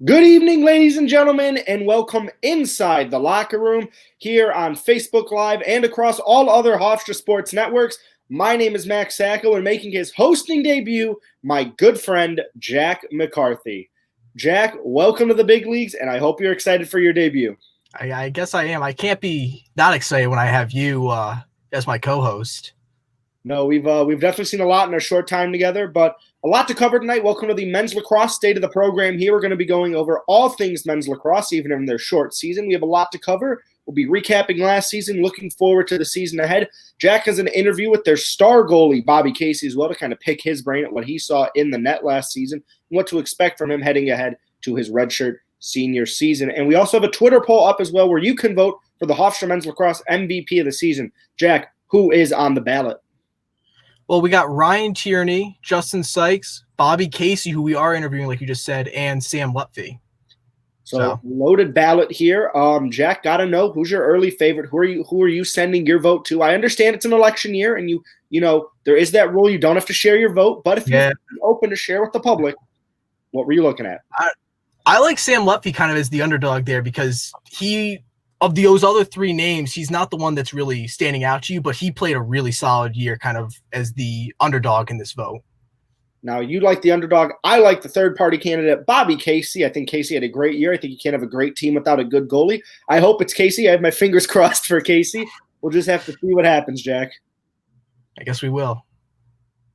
Good evening, ladies and gentlemen, and welcome inside the locker room here on Facebook Live and across all other Hofstra sports networks. My name is Max Sacco, and making his hosting debut, my good friend, Jack McCarthy. Jack, welcome to the big leagues, and I hope you're excited for your debut. I guess I am. I can't be not excited when I have you as my co-host. No, we've definitely seen a lot in our short time together, but a lot to cover tonight. Welcome to the men's lacrosse state of the program here. We're going to be going over all things men's lacrosse, even in their short season. We have a lot to cover. We'll be recapping last season, looking forward to the season ahead. Jack has an interview with their star goalie, Bobby Casey, as well, to kind of pick his brain at what he saw in the net last season and what to expect from him heading ahead to his redshirt senior season. And we also have a Twitter poll up as well where you can vote for the Hofstra Men's Lacrosse MVP of the season. Jack, who is on the ballot? Well, we got Ryan Tierney, Justin Sykes, Bobby Casey, who we are interviewing, like you just said, and Sam Lutfi. So loaded ballot here. Jack, gotta know who's your early favorite. Who are you sending your vote to? I understand it's an election year, and you know there is that rule. You don't have to share your vote, but if you're open to share with the public, what were you looking at? I like Sam Lutfi kind of as the underdog there because of those other three names, he's not the one that's really standing out to you, but he played a really solid year kind of as the underdog in this vote. Now, you like the underdog. I like the third-party candidate, Bobby Casey. I think Casey had a great year. I think you can't have a great team without a good goalie. I hope it's Casey. I have my fingers crossed for Casey. We'll just have to see what happens, Jack. I guess we will.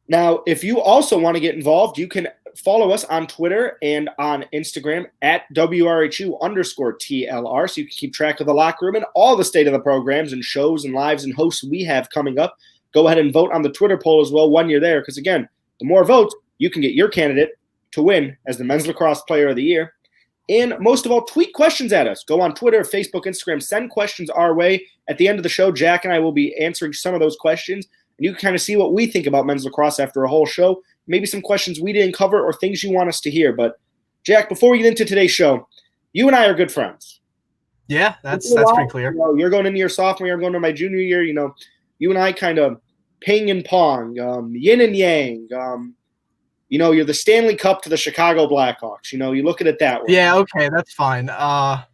Now, if you also want to get involved, you can follow us on Twitter and on Instagram at WRHU_TLR so you can keep track of the locker room and all the state of the programs and shows and lives and hosts we have coming up. Go ahead and vote on the Twitter poll as well when you're there because, again, the more votes, you can get your candidate to win as the Men's Lacrosse Player of the Year. And most of all, tweet questions at us. Go on Twitter, Facebook, Instagram, send questions our way. At the end of the show, Jack and I will be answering some of those questions. And you can kind of see what we think about men's lacrosse after a whole show. Maybe some questions we didn't cover or things you want us to hear. But, Jack, before we get into today's show, you and I are good friends. Yeah, that's pretty clear. You're going into your sophomore year. I'm going to my junior year. You and I kind of ping and pong, yin and yang. You're the Stanley Cup to the Chicago Blackhawks. You look at it that way. Yeah, okay, that's fine. I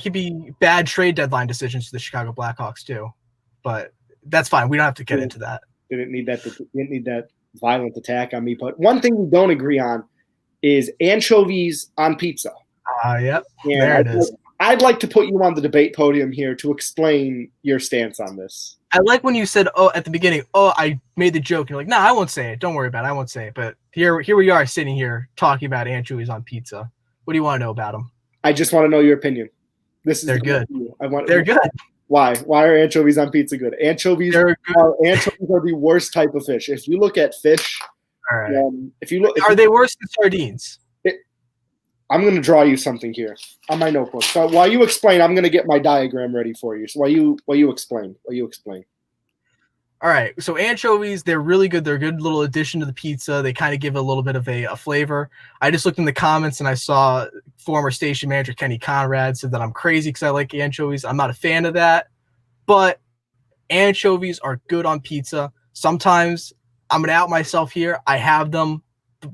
could be bad trade deadline decisions to the Chicago Blackhawks too. But that's fine. We don't have to get into that. Didn't need that violent attack on me. But one thing we don't agree on is anchovies on pizza. Yep. And there it is. I'd like to put you on the debate podium here to explain your stance on this. I like when you said, at the beginning, I made the joke. You're like, nah, I won't say it. Don't worry about it. I won't say it. But here we are sitting here talking about anchovies on pizza. What do you want to know about them? I just want to know your opinion. They're good. They're good. Why? Why are anchovies on pizza good? Anchovies are the worst type of fish. If you look at fish, all right. Are they worse than sardines? I'm going to draw you something here on my notebook. So while you explain, I'm going to get my diagram ready for you. So while you explain. All right. So anchovies, they're really good. They're a good little addition to the pizza. They kind of give a little bit of a flavor. I just looked in the comments and I saw former station manager Kenny Conrad said that I'm crazy because I like anchovies. I'm not a fan of that, but anchovies are good on pizza. Sometimes I'm going to out myself here. I have them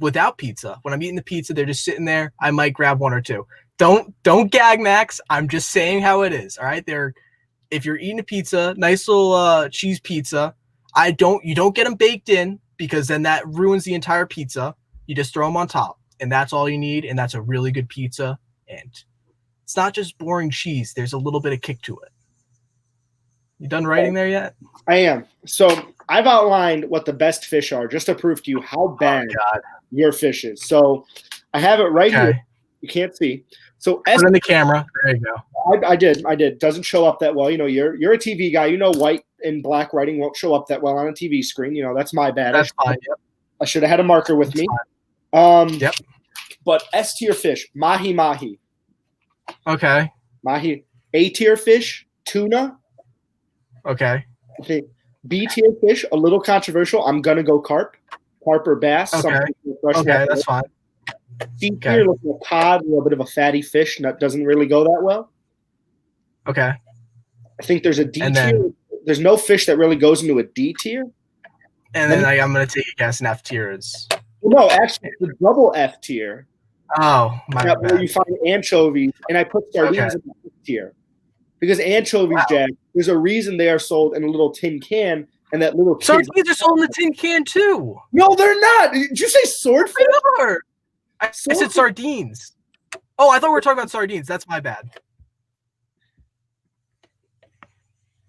without pizza. When I'm eating the pizza, they're just sitting there. I might grab one or two. Don't gag, Max. I'm just saying how it is. All right. If you're eating a pizza, nice little cheese pizza, you don't get them baked in because then that ruins the entire pizza. You just throw them on top and that's all you need. And that's a really good pizza. And it's not just boring cheese. There's a little bit of kick to it. You done writing there yet? I am. So I've outlined what the best fish are just to prove to you how bad your fish is. So I have it right here. You can't see. So put it in the camera. There you go. I did. Doesn't show up that well. You're a TV guy. White and black writing won't show up that well on a TV screen. That's my bad. That's fine. Yep. I should have had a marker with me. Yep. But S tier fish, mahi. Okay. Mahi. A tier fish, tuna. Okay. B tier fish, a little controversial. I'm gonna go carp or bass. Okay. That's fine. C tier, like a cod, a little bit of a fatty fish, and that doesn't really go that well. Okay. I think there's a D tier. There's no fish that really goes into a D tier. And then I'm going to take a guess. An F tier is. Well, no, actually, the double F tier Oh, my That where you bad. find anchovies, and I put sardines Okay. in the fifth tier because anchovies, Wow. Jack. There's a reason they are sold in a little tin can, and that little kid. Sardines are sold in the tin can too. No, they're not. Did you say swordfish? They are. I said Swordfish. sardines. Oh, I thought we were talking about sardines. That's my bad.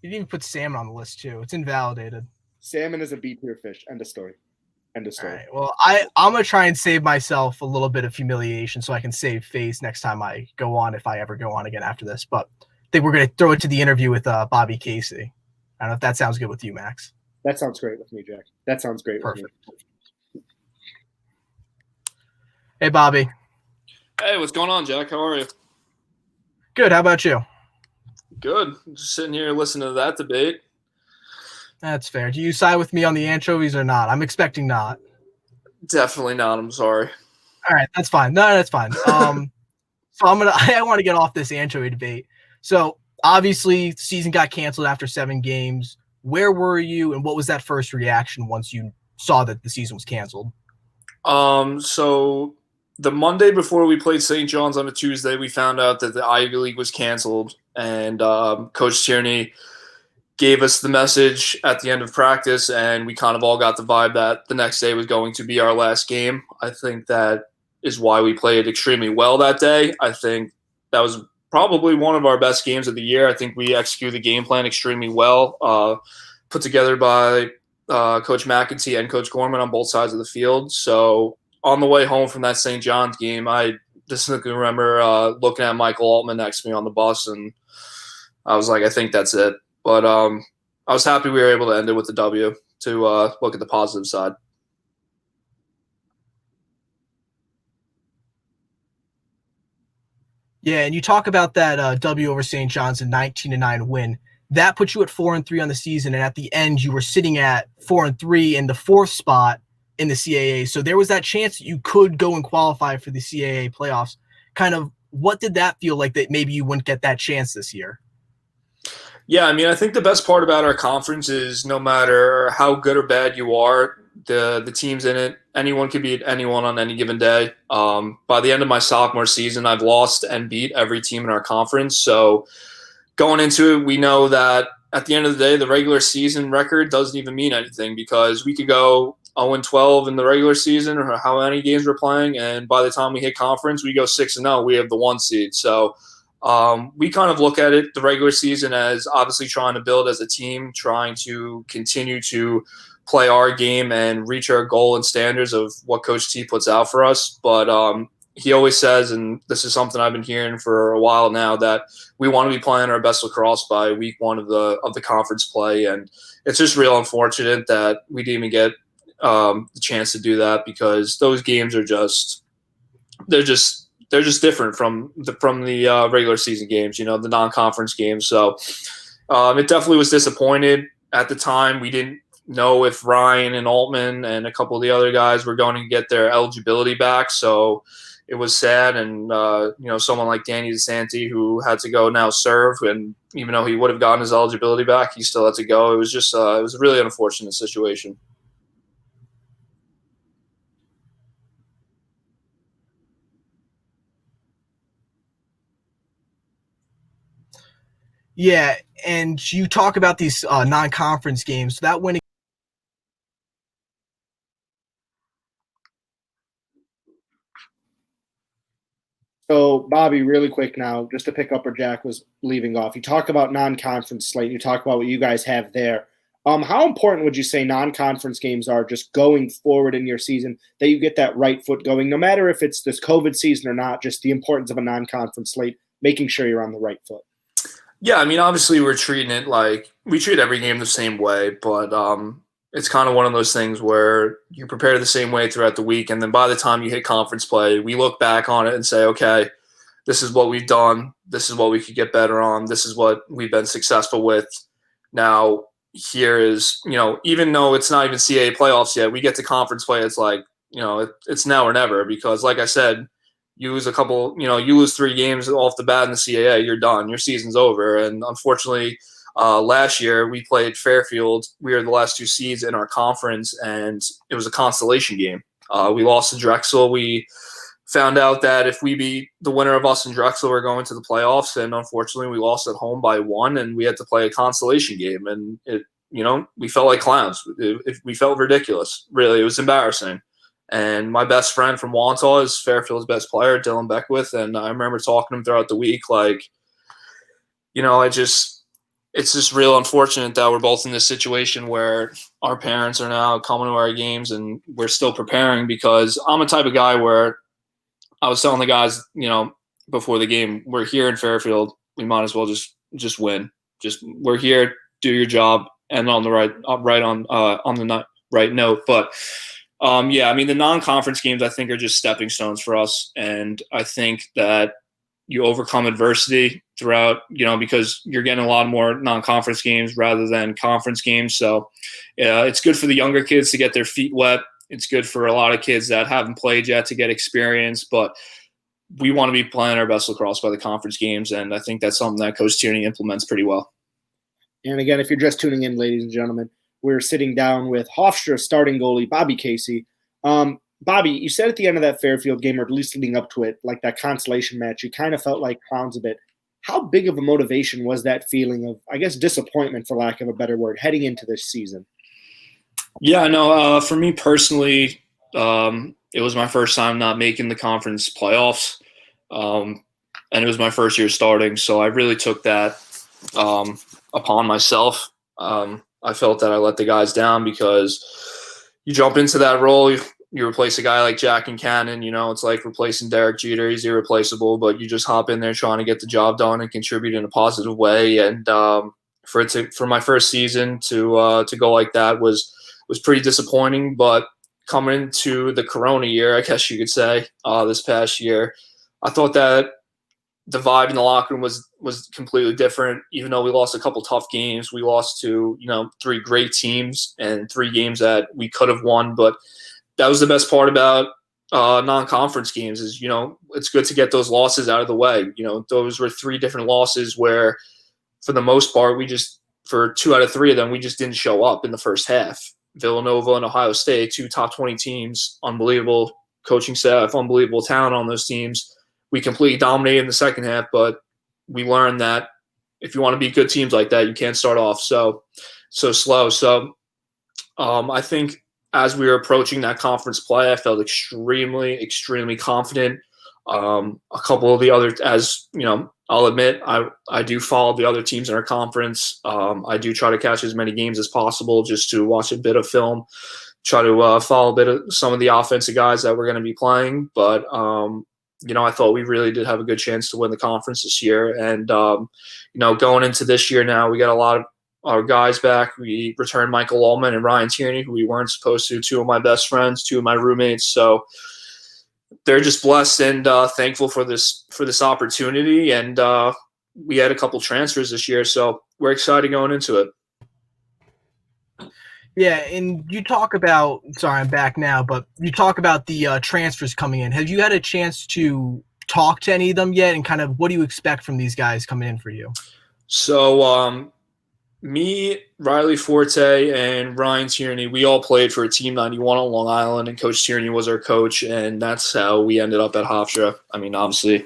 You didn't even put salmon on the list too. It's invalidated. Salmon is a B tier fish. End of story. End of All story. right. Well, I'm gonna try and save myself a little bit of humiliation so I can save face next time I go on, if I ever go on again after this. But I think we're gonna throw it to the interview with Bobby Casey. I don't know if that sounds good with you, Max. That sounds great with me, Jack. That sounds great Perfect. with me. Hey, Bobby. Hey, what's going on, Jack? How are you? Good. How about you? Good. Just sitting here listening to that debate. That's fair. Do you side with me on the anchovies or not? I'm expecting not. Definitely not. I'm sorry. All right, that's fine. No, that's fine. So I want to get off this anchovy debate. So obviously, the season got canceled after 7 games. Where were you, and what was that first reaction once you saw that the season was canceled? So the Monday before we played St. John's on a Tuesday, we found out that the Ivy League was canceled, and Coach Tierney gave us the message at the end of practice, and we kind of all got the vibe that the next day was going to be our last game. I think that is why we played extremely well that day. I think that was probably one of our best games of the year. I think we executed the game plan extremely well, put together by Coach McCarthy and Coach Gorman on both sides of the field. So on the way home from that St. John's game, I distinctly remember looking at Michael Altman next to me on the bus, and I was like, I think that's it. But I was happy we were able to end it with the W to look at the positive side. Yeah, and you talk about that W over St. John's, a 19-9 win. That put you at 4-3 on the season, and at the end, you were sitting at 4-3 in the 4th spot in the CAA. So there was that chance that you could go and qualify for the CAA playoffs. Kind of, what did that feel like that maybe you wouldn't get that chance this year? Yeah, I mean, I think the best part about our conference is no matter how good or bad you are, the teams in it, anyone can beat anyone on any given day. By the end of my sophomore season, I've lost and beat every team in our conference. So going into it, we know that at the end of the day, the regular season record doesn't even mean anything because we could go 0-12 in the regular season or how many games we're playing, and by the time we hit conference, we go 6-0. We have the 1 seed. So we kind of look at it, the regular season, as obviously trying to build as a team, trying to continue to play our game and reach our goal and standards of what Coach T puts out for us. But he always says, and this is something I've been hearing for a while now, that we want to be playing our best lacrosse by week 1 of the conference play. And it's just real unfortunate that we didn't even get the chance to do that because those games are just different from the regular season games, the non-conference games. So it definitely was disappointed at the time. We didn't know if Ryan and Altman and a couple of the other guys were going to get their eligibility back. So it was sad. And, someone like Danny DeSanti, who had to go now serve, and even though he would have gotten his eligibility back, he still had to go. It was just it was a really unfortunate situation. Yeah, and you talk about these non-conference games. So that winning. So, Bobby, really quick now, just to pick up where Jack was leaving off. You talk about non-conference slate. You talk about what you guys have there. How important would you say non-conference games are just going forward in your season, that you get that right foot going, no matter if it's this COVID season or not, just the importance of a non-conference slate, making sure you're on the right foot? Yeah, I mean, obviously we're treating it like we treat every game the same way, but it's kind of one of those things where you prepare the same way throughout the week, and then by the time you hit conference play, we look back on it and say, okay, this is what we've done. This is what we could get better on. This is what we've been successful with. Now, here is, even though it's not even CAA playoffs yet, we get to conference play. It's like, it's now or never because, like I said, you lose you lose 3 games off the bat in the CAA, you're done. Your season's over. And unfortunately, last year we played Fairfield. We were the last 2 seeds in our conference, and it was a constellation game. We lost to Drexel. We found out that if we beat the winner of us and Drexel, we're going to the playoffs. And unfortunately, we lost at home by 1, and we had to play a consolation game. And we felt like clowns. We felt ridiculous. Really, it was embarrassing. And my best friend from Wantagh is Fairfield's best player, Dylan Beckwith. And I remember talking to him throughout the week, it's just real unfortunate that we're both in this situation where our parents are now coming to our games and we're still preparing, because I'm a type of guy where I was telling the guys, before the game, we're here in Fairfield. We might as well just win. We're here, do your job, and on the right note. But the non-conference games I think are just stepping stones for us, and I think that you overcome adversity throughout, because you're getting a lot more non-conference games rather than conference games. So it's good for the younger kids to get their feet wet. It's good for a lot of kids that haven't played yet to get experience, but we want to be playing our best lacrosse by the conference games, and I think that's something that Coach Tierney implements pretty well. And again, if you're just tuning in, ladies and gentlemen, we're sitting down with Hofstra starting goalie Bobby Casey. Bobby, you said at the end of that Fairfield game, or at least leading up to it, like that consolation match, you kind of felt like clowns a bit. How big of a motivation was that feeling of, I guess, disappointment, for lack of a better word, heading into this season? Yeah, no, for me personally, it was my first time not making the conference playoffs, and it was my first year starting, so I really took that upon myself. I felt that I let the guys down, because you jump into that role, you replace a guy like Jack and Cannon, it's like replacing Derek Jeter. He's irreplaceable, but you just hop in there trying to get the job done and contribute in a positive way. And for my first season to go like that was pretty disappointing. But coming into the Corona year, I guess you could say, this past year, I thought that the vibe in the locker room was completely different. Even though we lost a couple tough games, we lost to 3 great teams and 3 games that we could have won. But that was the best part about non-conference games is, it's good to get those losses out of the way. Those were 3 different losses where, for the most part, for 2 out of 3 of them, we just didn't show up in the first half. Villanova and Ohio State, 2 top 20 teams, unbelievable coaching staff, unbelievable talent on those teams. We completely dominated in the second half, but we learned that if you want to beat good teams like that, you can't start off so slow. So I think as we were approaching that conference play, I felt extremely, extremely confident. A couple of the other, I'll admit, I do follow the other teams in our conference. I do try to catch as many games as possible just to watch a bit of film, try to follow a bit of some of the offensive guys that we're going to be playing. But, I thought we really did have a good chance to win the conference this year. And, going into this year now, we got a lot of our guys back. We returned Michael Ullman and Ryan Tierney, who we weren't supposed to, 2 of my best friends, 2 of my roommates. So they're just blessed and thankful for this opportunity. And we had a couple transfers this year, so we're excited going into it. Yeah, and you talk about – sorry, I'm back now, but you talk about the transfers coming in. Have you had a chance to talk to any of them yet, and kind of what do you expect from these guys coming in for you? So me, Riley Forte, and Ryan Tierney, we all played for Team 91 on Long Island, and Coach Tierney was our coach, and that's how we ended up at Hofstra. I mean, obviously,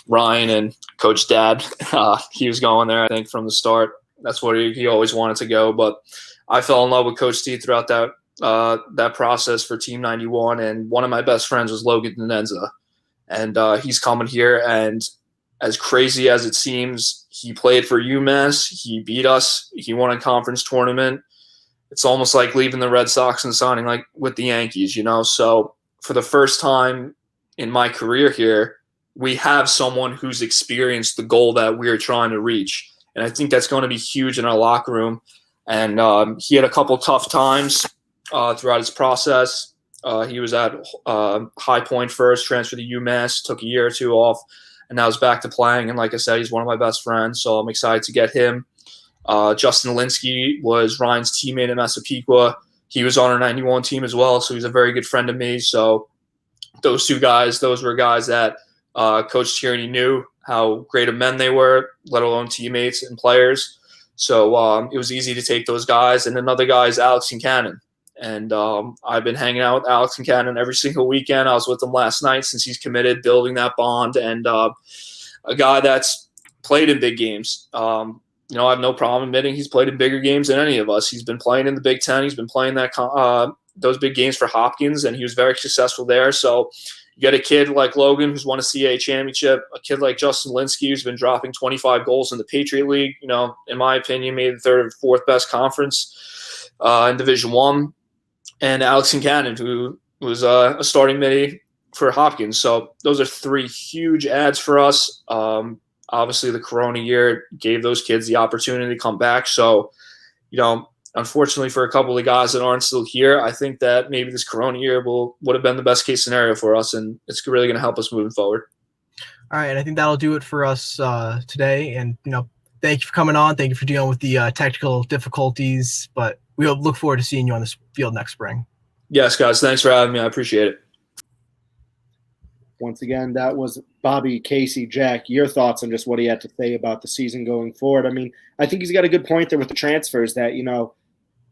Ryan and Coach Dad, he was going there, I think, from the start. That's where he always wanted to go, but I fell in love with Coach T throughout that process for Team 91, and one of my best friends was Logan Denenza, and he's coming here, and as crazy as it seems, he played for UMass. He beat us. He won a conference tournament. It's almost like leaving the Red Sox and signing like with the Yankees, So for the first time in my career here, we have someone who's experienced the goal that we're trying to reach, and I think that's going to be huge in our locker room. And he had a couple tough times throughout his process. He was at High Point first, transferred to UMass, took a year or 2 off, and now he's back to playing. And like I said, he's one of my best friends, so I'm excited to get him. Justin Alinsky was Ryan's teammate at Massapequa. He was on our 91 team as well, so he's a very good friend of me. So those 2 guys, those were guys that Coach Tierney knew how great of men they were, let alone teammates and players. So it was easy to take those guys. And another guy is Alex Cannon. And I've been hanging out with Alex and Cannon every single weekend. I was with him last night since he's committed, building that bond, and a guy that's played in big games. I have no problem admitting he's played in bigger games than any of us. He's been playing in the Big Ten. He's been playing those big games for Hopkins, and he was very successful there. So you get a kid like Logan who's won a CAA championship, a kid like Justin Linsky who's been dropping 25 goals in the Patriot League, in my opinion, maybe the third or fourth best conference in Division I, and Alex Cannon, who was a starting midi for Hopkins. So those are three huge adds for us. Obviously, the Corona year gave those kids the opportunity to come back. So, unfortunately for a couple of guys that aren't still here, I think that maybe this Corona year would have been the best case scenario for us, and it's really going to help us moving forward. All right, and I think that'll do it for us today. And thank you for coming on. Thank you for dealing with the technical difficulties. But we look forward to seeing you on this field next spring. Yes, guys. Thanks for having me. I appreciate it. Once again, that was Bobby, Casey, Jack. Your thoughts on just what he had to say about the season going forward. I mean, I think he's got a good point there with the transfers that,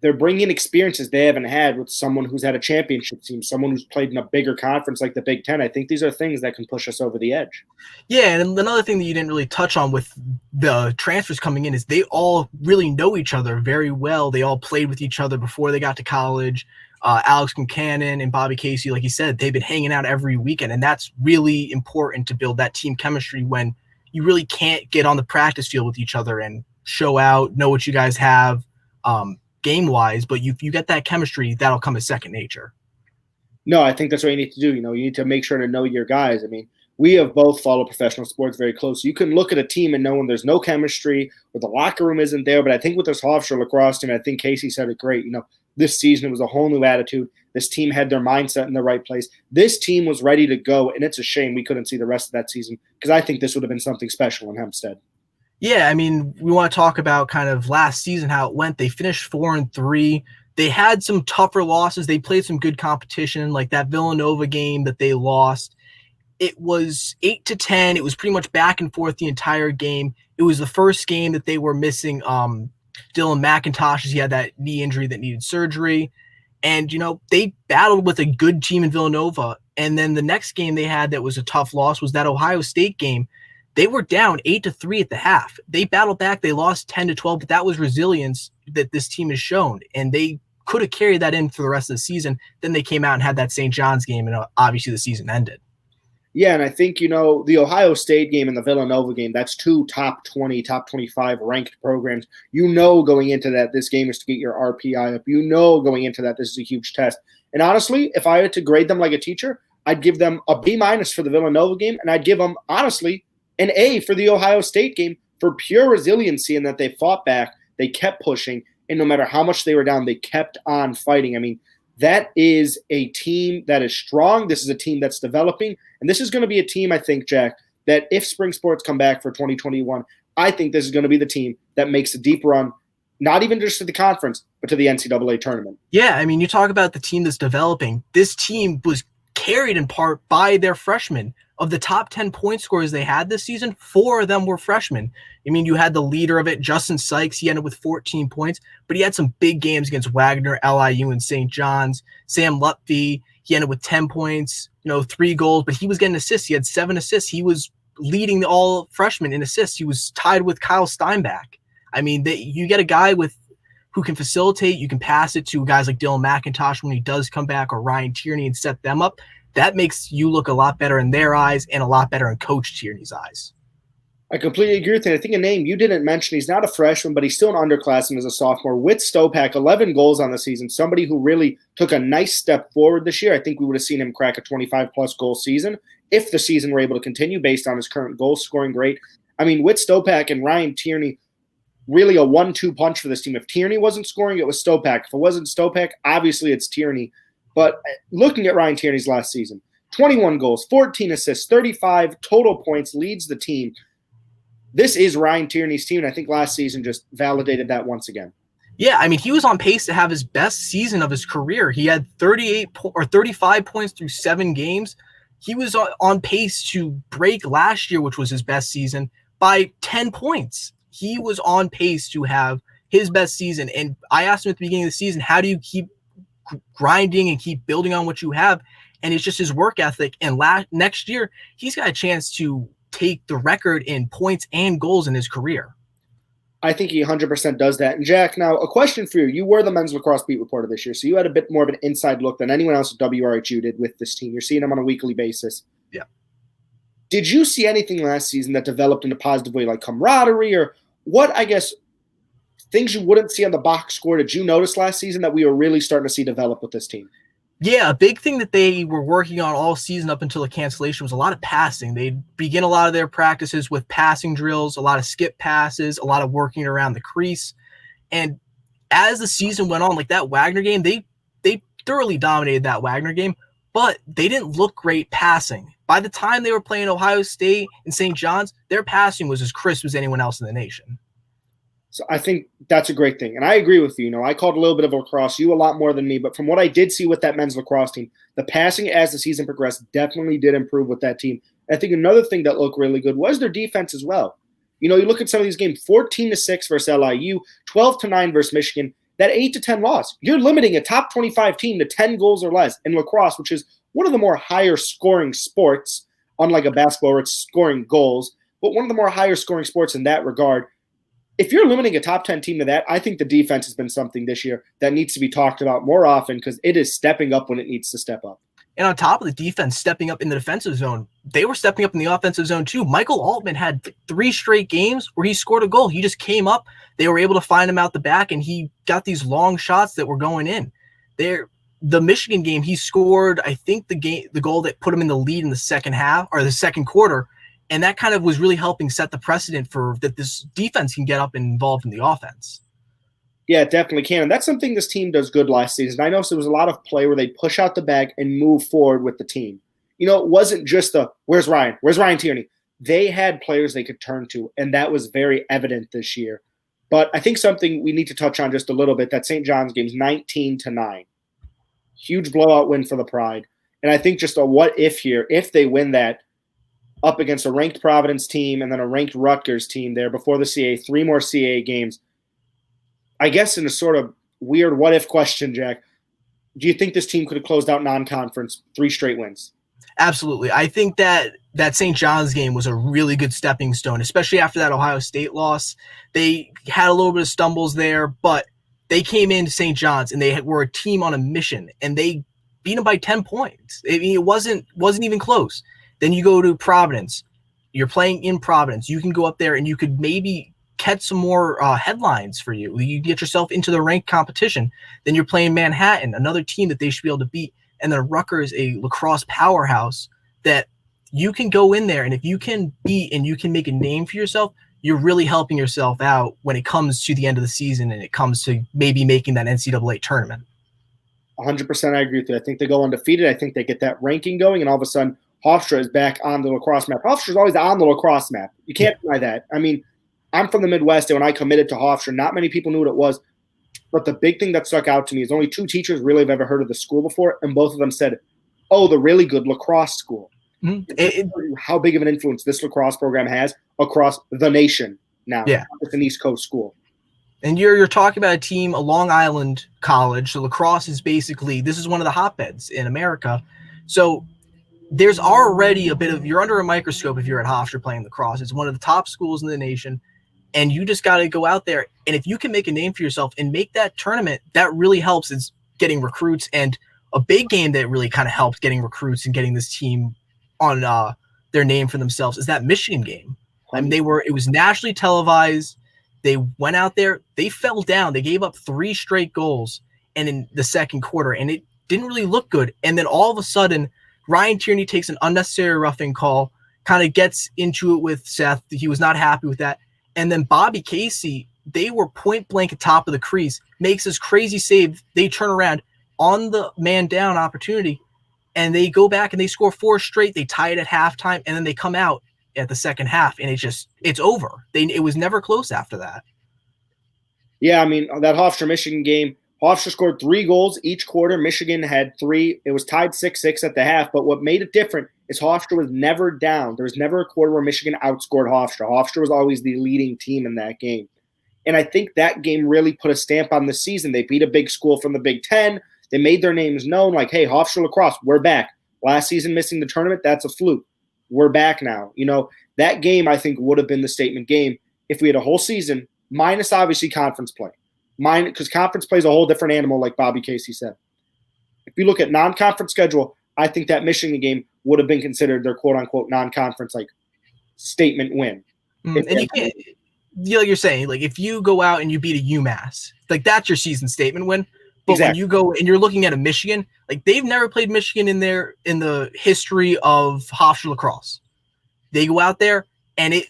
they're bringing experiences they haven't had with someone who's had a championship team, someone who's played in a bigger conference like the Big Ten. I think these are things that can push us over the edge. Yeah, and another thing that you didn't really touch on with the transfers coming in is they all really know each other very well. They all played with each other before they got to college. Alex Cannon and Bobby Casey, like you said, they've been hanging out every weekend, and that's really important to build that team chemistry when you really can't get on the practice field with each other and show out, know what you guys have game-wise, but you get that chemistry, that'll come as second nature. No, I think that's what you need to do. You need to make sure to know your guys. I mean, we have both followed professional sports very close. You can look at a team and know when there's no chemistry or the locker room isn't there, but I think with this Hofstra Lacrosse team, I think Casey said it great. This season, it was a whole new attitude. This team had their mindset in the right place. This team was ready to go, and it's a shame we couldn't see the rest of that season because I think this would have been something special in Hempstead. Yeah, I mean, we want to talk about kind of last season, how it went. They finished 4-3. They had some tougher losses. They played some good competition, like that Villanova game that they lost. It was 8-10. It was pretty much back and forth the entire game. It was the first game that they were missing Dylan McIntosh, as he had that knee injury that needed surgery. And, they battled with a good team in Villanova. And then the next game they had that was a tough loss was that Ohio State game. They were down 8-3 at the half. They battled back. They lost 10-12, but that was resilience that this team has shown. And they could have carried that in for the rest of the season. Then they came out and had that St. John's game, and obviously the season ended. Yeah, and I think, the Ohio State game and the Villanova game, that's two top 20, top 25 ranked programs. Going into that, this game is to get your RPI up. Going into that, this is a huge test. And honestly, if I had to grade them like a teacher, I'd give them a B- for the Villanova game, and I'd give them, honestly, an A for the Ohio State game for pure resiliency in that they fought back, they kept pushing, and no matter how much they were down, they kept on fighting. I mean, that is a team that is strong. This is a team that's developing, and this is going to be a team, I think, Jack, that if spring sports come back for 2021, I think this is going to be the team that makes a deep run, not even just to the conference, but to the NCAA tournament. Yeah, I mean, you talk about the team that's developing. This team was carried in part by their freshmen. Of the top 10 point scorers they had this season, 4 of them were freshmen. I mean, you had the leader of it, Justin Sykes. He ended with 14 points, but he had some big games against Wagner, LIU, and St. John's. Sam Lutfi, he ended with 10 points, 3 goals, but he was getting assists. He had 7 assists. He was leading all freshmen in assists. He was tied with Kyle Steinbach. I mean, you get a guy who can facilitate. You can pass it to guys like Dylan McIntosh when he does come back, or Ryan Tierney, and set them up. That makes you look a lot better in their eyes and a lot better in Coach Tierney's eyes. I completely agree with you. I think a name you didn't mention, he's not a freshman, but he's still an underclassman as a sophomore. Whit Stopak, 11 goals on the season, somebody who really took a nice step forward this year. I think we would have seen him crack a 25-plus goal season if the season were able to continue based on his current goal scoring rate. I mean, Whit Stopak and Ryan Tierney, really a 1-2 punch for this team. If Tierney wasn't scoring, it was Stopak. If it wasn't Stopak, obviously it's Tierney. But looking at Ryan Tierney's last season, 21 goals, 14 assists, 35 total points, leads the team. This is Ryan Tierney's team, and I think last season just validated that once again. Yeah, I mean, he was on pace to have his best season of his career. He had 35 points through 7 games. He was on pace to break last year, which was his best season, by 10 points. He was on pace to have his best season. And I asked him at the beginning of the season, how do you keep grinding and keep building on what you have. And it's just his work ethic. And next year, he's got a chance to take the record in points and goals in his career. I think he 100% does that. And Jack, now a question for you. You were the men's lacrosse beat reporter this year, so you had a bit more of an inside look than anyone else at WRHU did with this team. You're seeing them on a weekly basis. Yeah. Did you see anything last season that developed in a positive way, like camaraderie, or what, I guess, things you wouldn't see on the box score did you notice last season that we were really starting to see develop with this team? Yeah, a big thing that they were working on all season up until the cancellation was a lot of passing. They'd begin a lot of their practices with passing drills, a lot of skip passes, a lot of working around the crease. And as the season went on, like that Wagner game, they thoroughly dominated that Wagner game, but they didn't look great passing. By the time they were playing Ohio State and St. John's, their passing was as crisp as anyone else in the nation. So I think that's a great thing. And I agree with you. You know, I called a little bit of lacrosse, you a lot more than me. But from what I did see with that men's lacrosse team, the passing as the season progressed definitely did improve with that team. I think another thing that looked really good was their defense as well. You know, you look at some of these games, 14-6 versus LIU, 12-9 versus Michigan, that 8-10 loss. You're limiting a top 25 team to 10 goals or less in lacrosse, which is one of the more higher scoring sports, unlike a basketball where it's scoring goals, but one of the more higher scoring sports in that regard. If you're limiting a top 10 team to that, I think the defense has been something this year that needs to be talked about more often because it is stepping up when it needs to step up. And on top of the defense stepping up in the defensive zone, they were stepping up in the offensive zone too. Michael Altman had 3 straight games where he scored a goal. He just came up. They were able to find him out the back, and he got these long shots that were going in. The Michigan game, he scored, I think, the goal that put him in the lead in the second half or the second quarter. And that kind of was really helping set the precedent for that this defense can get up and involved in the offense. Yeah, it definitely can. And that's something this team does good last season. I noticed there was a lot of play where they push out the bag and move forward with the team. You know, it wasn't just where's Ryan? Where's Ryan Tierney? They had players they could turn to, and that was very evident this year. But I think something we need to touch on just a little bit, that St. John's game's 19-9. Huge blowout win for the Pride. And I think just a what if here, if they win that, up against a ranked Providence team and then a ranked Rutgers team there before the CAA, 3 more CAA games. I guess in a sort of weird what-if question, Jack, do you think this team could have closed out non-conference 3 straight wins? Absolutely. I think that St. John's game was a really good stepping stone, especially after that Ohio State loss. They had a little bit of stumbles there, but they came into St. John's and they were a team on a mission, and they beat them by 10 points. I mean, it wasn't even close. Then you go to Providence. You're playing in Providence. You can go up there and you could maybe catch some more headlines for you. You get yourself into the ranked competition. Then you're playing Manhattan, another team that they should be able to beat. And then Rutgers, a lacrosse powerhouse that you can go in there. And if you can beat and you can make a name for yourself, you're really helping yourself out when it comes to the end of the season and it comes to maybe making that NCAA tournament. 100% I agree with you. I think they go undefeated. I think they get that ranking going, and all of a sudden Hofstra is back on the lacrosse map. Hofstra is always on the lacrosse map. You can't deny that. I mean, I'm from the Midwest, and when I committed to Hofstra, not many people knew what it was. But the big thing that stuck out to me is only 2 teachers really have ever heard of the school before, and both of them said, oh, the really good lacrosse school. Mm-hmm. How big of an influence this lacrosse program has across the nation now. Yeah. It's an East Coast school. And you're talking about a team, a Long Island college. So lacrosse is basically, this is one of the hotbeds in America. So there's already a bit of, you're under a microscope if you're at Hofstra playing lacrosse. It's one of the top schools in the nation, and you just got to go out there. And if you can make a name for yourself and make that tournament, that really helps is getting recruits. And a big game that really kind of helped getting recruits and getting this team on their name for themselves is that Michigan game. I mean, it was nationally televised. They went out there, they fell down. They gave up 3 straight goals and in the second quarter, and it didn't really look good. And then all of a sudden, Ryan Tierney takes an unnecessary roughing call, kind of gets into it with Seth. He was not happy with that. And then Bobby Casey, they were point blank at top of the crease, makes this crazy save. They turn around on the man down opportunity, and they go back and they score 4 straight. They tie it at halftime, and then they come out at the second half, and it's over. It was never close after that. Yeah, I mean, that Hofstra-Michigan game, Hofstra scored 3 goals each quarter. Michigan had 3. It was tied 6-6 at the half. But what made it different is Hofstra was never down. There was never a quarter where Michigan outscored Hofstra. Hofstra was always the leading team in that game. And I think that game really put a stamp on the season. They beat a big school from the Big Ten. They made their names known, like, hey, Hofstra Lacrosse, we're back. Last season missing the tournament, that's a fluke. We're back now. That game, I think, would have been the statement game if we had a whole season, minus obviously conference play. Because conference play is a whole different animal, like Bobby Casey said. If you look at non-conference schedule, I think that Michigan game would have been considered their quote-unquote non-conference statement win. And you can't, like you're saying, like if you go out and you beat a UMass, like that's your season statement win. But when you go and you're looking at a Michigan, like they've never played Michigan in the history of Hofstra Lacrosse. They go out there and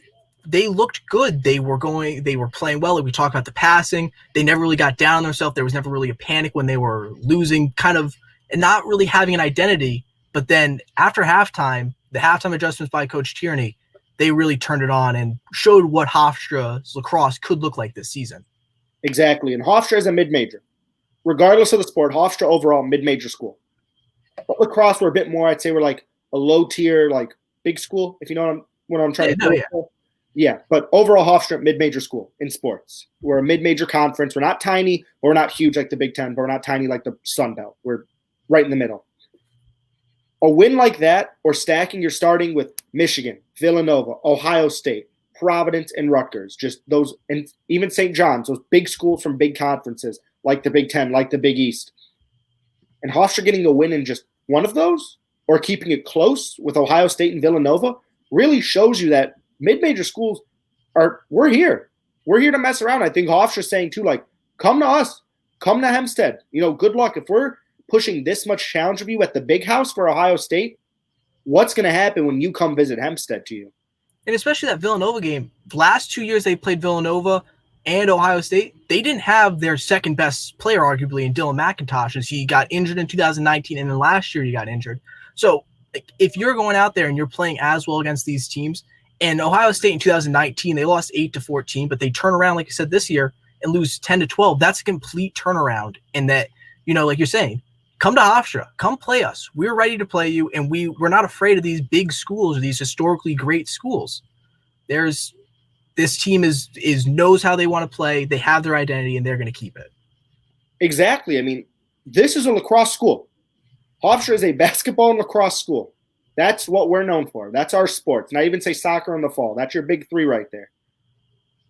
they looked good. They were playing well. Like we talked about the passing. They never really got down on themselves. There was never really a panic when they were losing, kind of, and not really having an identity. But then after halftime, the halftime adjustments by Coach Tierney, they really turned it on and showed what Hofstra's lacrosse could look like this season. Exactly. And Hofstra is a mid-major. Regardless of the sport, Hofstra overall mid-major school. But lacrosse, we're a bit more, I'd say we're like a low-tier, like big school, if you know what I'm trying to say. Yeah, but overall Hofstra, mid-major school in sports. We're a mid-major conference. We're not tiny, but we're not huge like the Big Ten, but we're not tiny like the Sun Belt. We're right in the middle. A win like that, or stacking, you're starting with Michigan, Villanova, Ohio State, Providence, and Rutgers. Just those, and even St. John's, those big schools from big conferences, like the Big Ten, like the Big East. And Hofstra getting a win in just one of those, or keeping it close with Ohio State and Villanova, really shows you that mid-major schools we're here. We're here to mess around. I think Hofstra's saying too, like, come to us. Come to Hempstead. Good luck. If we're pushing this much challenge of you at the big house for Ohio State, what's going to happen when you come visit Hempstead to you? And especially that Villanova game. The last 2 years they played Villanova and Ohio State, they didn't have their second best player, arguably, in Dylan McIntosh, as he got injured in 2019, and then last year he got injured. So if you're going out there and you're playing as well against these teams, and Ohio State in 2019, they lost 8-14, but they turn around, like you said, this year and lose 10-12. That's a complete turnaround. And that, like you're saying, come to Hofstra, come play us. We're ready to play you, and we're not afraid of these big schools or these historically great schools. This team is knows how they want to play. They have their identity, and they're going to keep it. Exactly. I mean, this is a lacrosse school. Hofstra is a basketball and lacrosse school. That's what we're known for. That's our sports. And I even say soccer in the fall. That's your big three right there.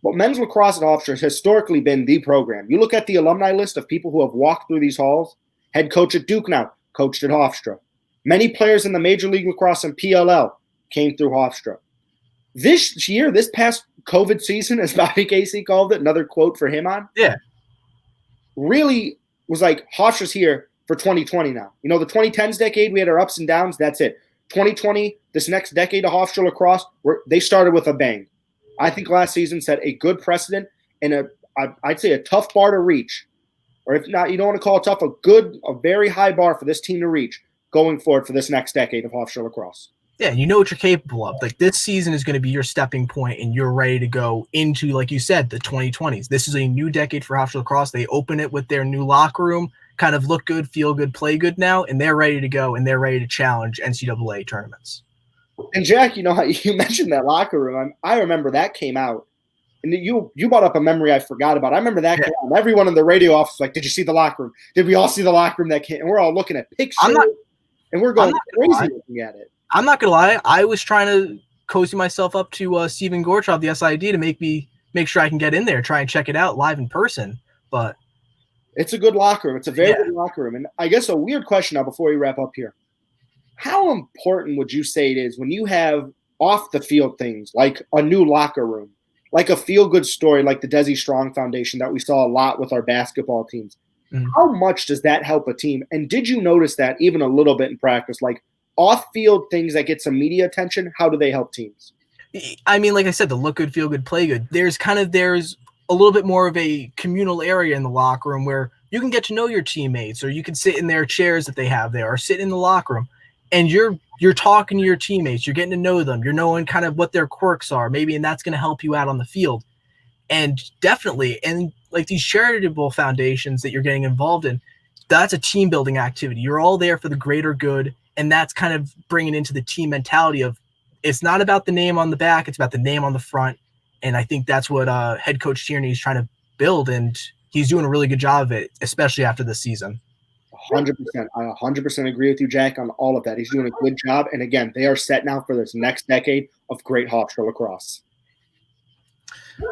But men's lacrosse at Hofstra has historically been the program. You look at the alumni list of people who have walked through these halls. Head coach at Duke now, coached at Hofstra. Many players in the Major League Lacrosse and PLL came through Hofstra. This year, this past COVID season, as Bobby Casey called it, another quote for him on. Yeah. Really was like, Hofstra's here for 2020 now. The 2010s decade, we had our ups and downs. That's it. 2020, this next decade of Hofstra Lacrosse, they started with a bang. I think last season set a good precedent and I'd say a tough bar to reach. Or if not, you don't want to call it tough, a very high bar for this team to reach going forward for this next decade of Hofstra Lacrosse. Yeah, you know what you're capable of. Like, this season is going to be your stepping point, and you're ready to go into, like you said, the 2020s. This is a new decade for Hofstra Lacrosse. They open it with their new locker room, kind of look good, feel good, play good now, and they're ready to go, and they're ready to challenge NCAA tournaments. And Jack, you mentioned that locker room. I remember that came out, and you brought up a memory I forgot about. I remember that came out. Everyone in the radio office was like, did you see the locker room? Did we all see the locker room that came? And we're all looking at pictures, and we're going crazy looking at it. I'm not going to lie. I was trying to cozy myself up to Stephen Gorchov, the SID, to make sure I can get in there, try and check it out live in person. But it's a good locker room. It's a very good locker room. And I guess a weird question now before we wrap up here. How important would you say it is when you have off the field things like a new locker room, like a feel-good story like the Desi Strong Foundation that we saw a lot with our basketball teams? Mm-hmm. How much does that help a team? And did you notice that even a little bit in practice, like off-field things that get some media attention, how do they help teams? I mean, like I said, the look good, feel good, play good. There's a little bit more of a communal area in the locker room where you can get to know your teammates, or you can sit in their chairs that they have there, or sit in the locker room, and you're talking to your teammates, you're getting to know them, you're knowing kind of what their quirks are, maybe, and that's going to help you out on the field. And definitely, and like these charitable foundations that you're getting involved in, that's a team building activity. You're all there for the greater good. And that's kind of bringing into the team mentality of it's not about the name on the back, it's about the name on the front. And I think that's what head coach Tierney is trying to build, and he's doing a really good job of it, especially after this season. 100%. I 100% agree with you, Jack, on all of that. He's doing a good job. And again, they are set now for this next decade of great Hofstra lacrosse.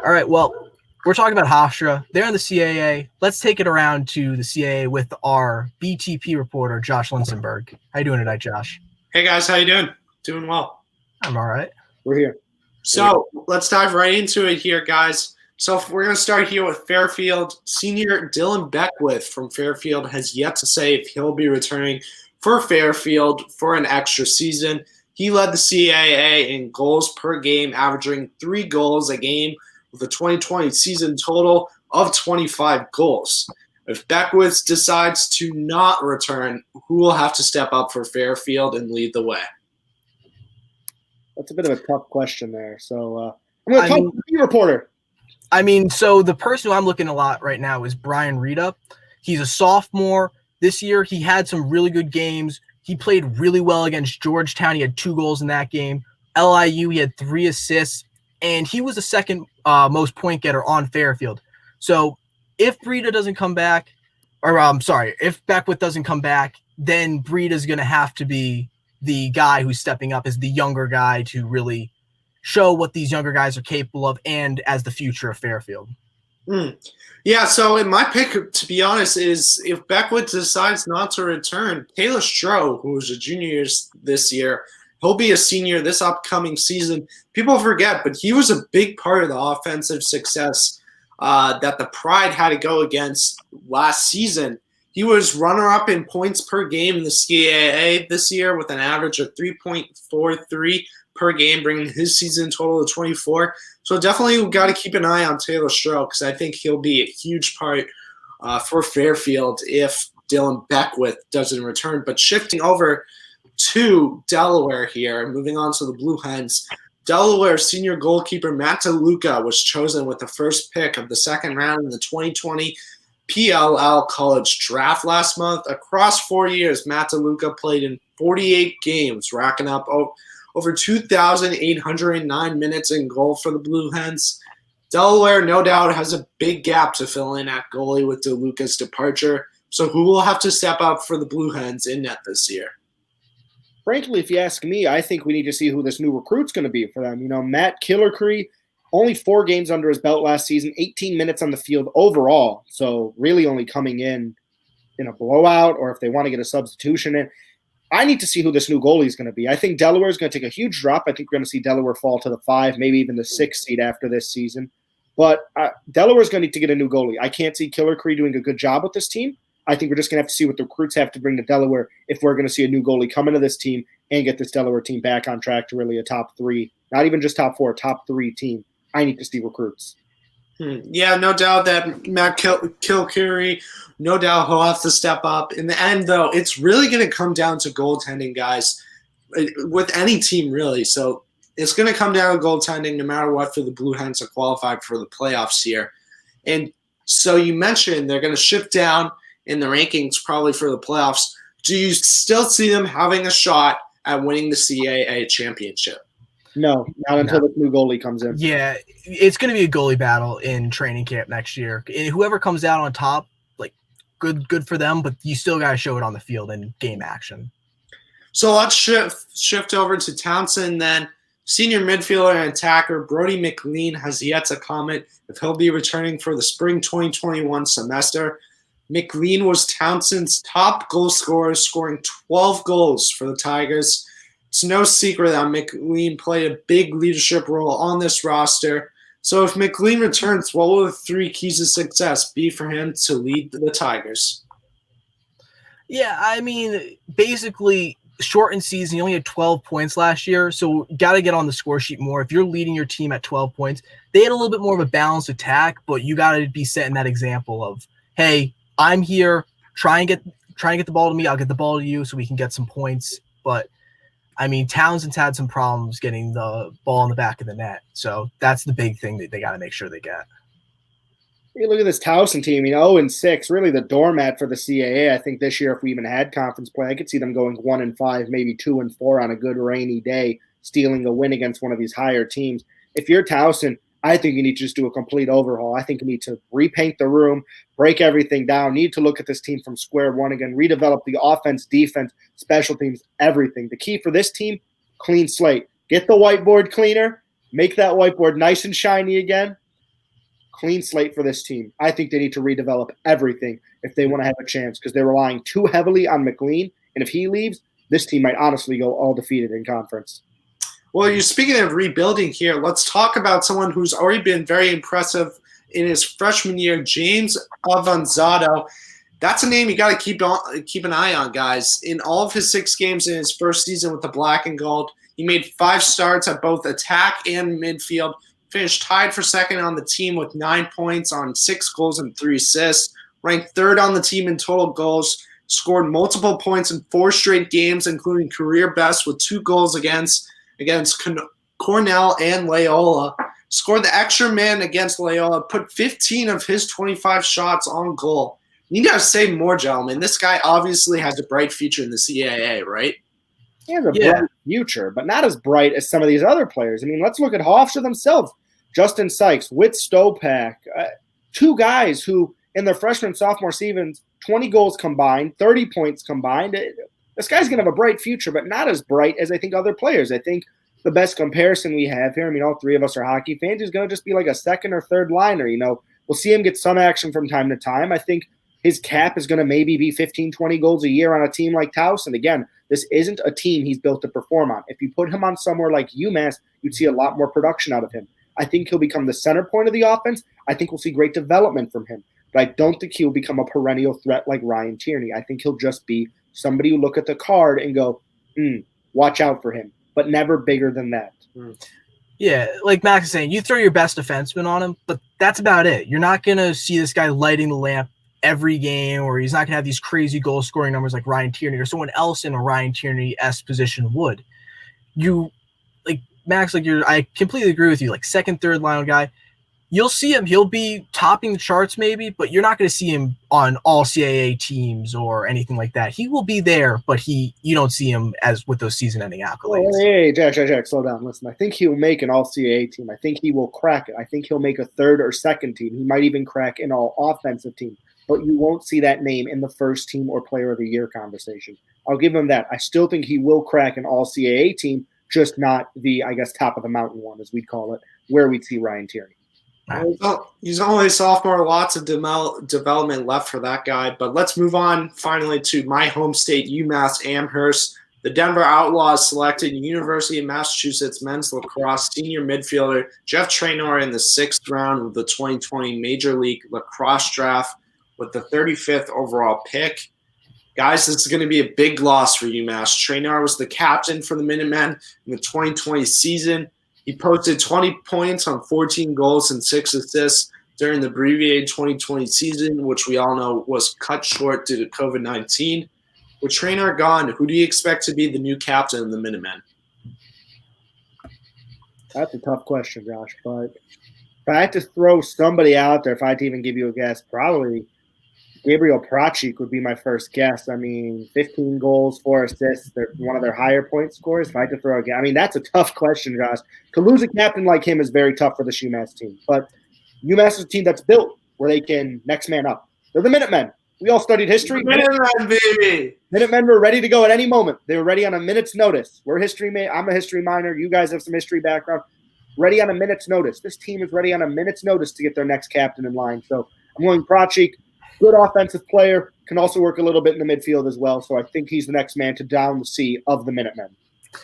All right, well, we're talking about Hofstra. They're in the CAA. Let's take it around to the CAA with our BTP reporter, Josh Linsenberg. How you doing tonight, Josh? Hey, guys. How you doing? Doing well. I'm all right. We're here. So let's dive right into it here, guys. So we're going to start here with Fairfield. Senior Dylan Beckwith from Fairfield has yet to say if he'll be returning for Fairfield for an extra season. He led the CAA in goals per game, averaging 3 goals a game with a 2020 season total of 25 goals. If Beckwith decides to not return, who will have to step up for Fairfield and lead the way? That's a bit of a tough question there. So I'm going to talk to the reporter. I mean, so the person who I'm looking a lot right now is Brian Rita. He's a sophomore. This year, he had some really good games. He played really well against Georgetown. He had 2 goals in that game. LIU, he had 3 assists, and he was the second most point getter on Fairfield. So if Rita doesn't come back, or if Beckwith doesn't come back, then Rita's going to have to be the guy who's stepping up as the younger guy to really show what these younger guys are capable of and as the future of Fairfield. Yeah, so in my pick, to be honest, is if Beckwith decides not to return, Taylor Stroh, who was a junior this year, he'll be a senior this upcoming season. People forget, but he was a big part of the offensive success that the Pride had to go against last season. He was runner-up in points per game in the CAA this year with an average of 3.43 per game, bringing his season total to 24. So definitely we've got to keep an eye on Taylor Stroh because I think he'll be a huge part for Fairfield if Dylan Beckwith doesn't return. But shifting over to Delaware here, moving on to the Blue Hens, Delaware senior goalkeeper Matt DeLuca was chosen with the first pick of the second round in the 2020 PLL college draft last month. Across 4 years, Matt DeLuca played in 48 games, racking up over 2,809 minutes in goal for the Blue Hens. Delaware, no doubt, has a big gap to fill in at goalie with DeLuca's departure. So who will have to step up for the Blue Hens in net this year? Frankly, if you ask me, I think we need to see who this new recruit's going to be for them. You know, Matt Killercree, only 4 games under his belt last season, 18 minutes on the field overall. So really only coming in a blowout or if they want to get a substitution in. I need to see who this new goalie is going to be. I think Delaware is going to take a huge drop. I think we're going to see Delaware fall to the 5, maybe even the 6 seed after this season. But Delaware is going to need to get a new goalie. I can't see Killercree doing a good job with this team. I think we're just going to have to see what the recruits have to bring to Delaware if we're going to see a new goalie come into this team and get this Delaware team back on track to really a top 3, not even just top 4, top 3 team. I need to see recruits. Yeah, no doubt that Matt Kilkerry, no doubt he'll have to step up. In the end, though, it's really going to come down to goaltending, guys, with any team, really. So it's going to come down to goaltending no matter what for the Blue Hens to qualify for the playoffs here. And so you mentioned they're going to shift down in the rankings probably for the playoffs. Do you still see them having a shot at winning the CAA championship? No, not until the new goalie comes in. Yeah, it's going to be a goalie battle in training camp next year. And whoever comes out on top, like, good for them, but you still got to show it on the field in game action. So let's shift over to Townsend then. Senior midfielder and attacker Brody McLean has yet to comment if he'll be returning for the spring 2021 semester. McLean was Townsend's top goal scorer, scoring 12 goals for the Tigers. It's no secret that McLean played a big leadership role on this roster. So if McLean returns, what will the 3 keys to success be for him to lead the Tigers? Yeah, I mean, basically, shortened season, he only had 12 points last year, so got to get on the score sheet more. If you're leading your team at 12 points, they had a little bit more of a balanced attack, but you got to be setting that example of, hey, I'm here, try and get the ball to me, I'll get the ball to you so we can get some points. But I mean, Townsend's had some problems getting the ball in the back of the net. So that's the big thing that they got to make sure they get. You look at this Towson team, 0-6, really the doormat for the CAA. I think this year, if we even had conference play, I could see them going 1-5, maybe 2-4 on a good rainy day, stealing a win against one of these higher teams. If you're Towson, I think you need to just do a complete overhaul. I think you need to repaint the room, break everything down, need to look at this team from square one again, redevelop the offense, defense, special teams, everything. The key for this team, clean slate. Get the whiteboard cleaner, make that whiteboard nice and shiny again. Clean slate for this team. I think they need to redevelop everything if they want to have a chance because they're relying too heavily on McLean. And if he leaves, this team might honestly go all defeated in conference. Well, you're speaking of rebuilding here. Let's talk about someone who's already been very impressive in his freshman year, James Avanzado. That's a name you got to keep an eye on, guys. In all of his 6 games in his first season with the Black and Gold, he made 5 starts at both attack and midfield. Finished tied for second on the team with 9 points on 6 goals and 3 assists. Ranked third on the team in total goals. Scored multiple points in 4 straight games, including career best with 2 goals against Cornell and Loyola. Scored the extra man against Loyola. Put 15 of his 25 shots on goal. You got to say more, gentlemen. This guy obviously has a bright future in the CAA, right? He has a bright future, but not as bright as some of these other players. I mean, let's look at Hofstra themselves. Justin Sykes, Whit Stopak, 2 guys who in their freshman sophomore seasons, 20 goals combined, 30 points combined. This guy's going to have a bright future, but not as bright as I think other players. I think the best comparison we have here, I mean, all 3 of us are hockey fans, is going to just be like a second or third liner. You know, we'll see him get some action from time to time. I think his cap is going to maybe be 15, 20 goals a year on a team like Taos. And again, this isn't a team he's built to perform on. If you put him on somewhere like UMass, you'd see a lot more production out of him. I think he'll become the center point of the offense. I think we'll see great development from him. But I don't think he'll become a perennial threat like Ryan Tierney. I think he'll just be somebody who look at the card and go, watch out for him, but never bigger than that. Yeah, like Max is saying, you throw your best defenseman on him, but that's about it. You're not going to see this guy lighting the lamp every game, or he's not going to have these crazy goal-scoring numbers like Ryan Tierney or someone else in a Ryan Tierney-esque position would. Max, I completely agree with you. Like second, third line guy, you'll see him. He'll be topping the charts maybe, but you're not going to see him on all CAA teams or anything like that. He will be there, but you don't see him as with those season-ending accolades. Oh, hey, Jack, slow down. Listen, I think he'll make an all CAA team. I think he will crack it. I think he'll make a third or second team. He might even crack an all offensive team, but you won't see that name in the first team or player of the year conversation. I'll give him that. I still think he will crack an all CAA team, just not the, I guess, top of the mountain one, as we'd call it, where we'd see Ryan Tierney. He's only a sophomore, lots of development left for that guy. But let's move on finally to my home state, UMass Amherst. The Denver Outlaws selected University of Massachusetts men's lacrosse senior midfielder Jeff Traynor in the 6th round of the 2020 Major League Lacrosse Draft with the 35th overall pick. Guys, this is going to be a big loss for UMass. Traynor was the captain for the Minutemen in the 2020 season. He posted 20 points on 14 goals and 6 assists during the abbreviated 2020 season, which we all know was cut short due to COVID-19. With Traynor gone, who do you expect to be the new captain of the Minutemen? That's a tough question, Josh. But if I had to throw somebody out there, if I had to even give you a guess, probably Gabriel Prachik would be my first guess. I mean, 15 goals, 4 assists. They're one of their higher point scores. If I had to throw a guess, I mean, that's a tough question, Josh. To lose a captain like him is very tough for the UMass team. But UMass is a team that's built where they can next man up. They're the Minutemen. We all studied history. Minutemen, baby. Minutemen were ready to go at any moment. They were ready on a minute's notice. I'm a history minor. You guys have some history background. Ready on a minute's notice. This team is ready on a minute's notice to get their next captain in line. So I'm going Prachik. Good offensive player, can also work a little bit in the midfield as well. So I think he's the next man to down the sea of the Minutemen.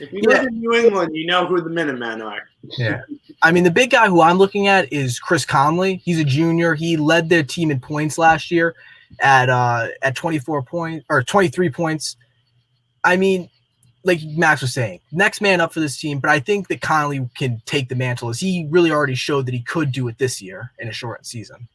If you live in New England, you know who the Minutemen are. Yeah. I mean, the big guy who I'm looking at is Chris Conley. He's a junior. He led their team in points last year at 24 points or 23 points. I mean, like Max was saying, next man up for this team, but I think that Conley can take the mantle as he really already showed that he could do it this year in a shortened season.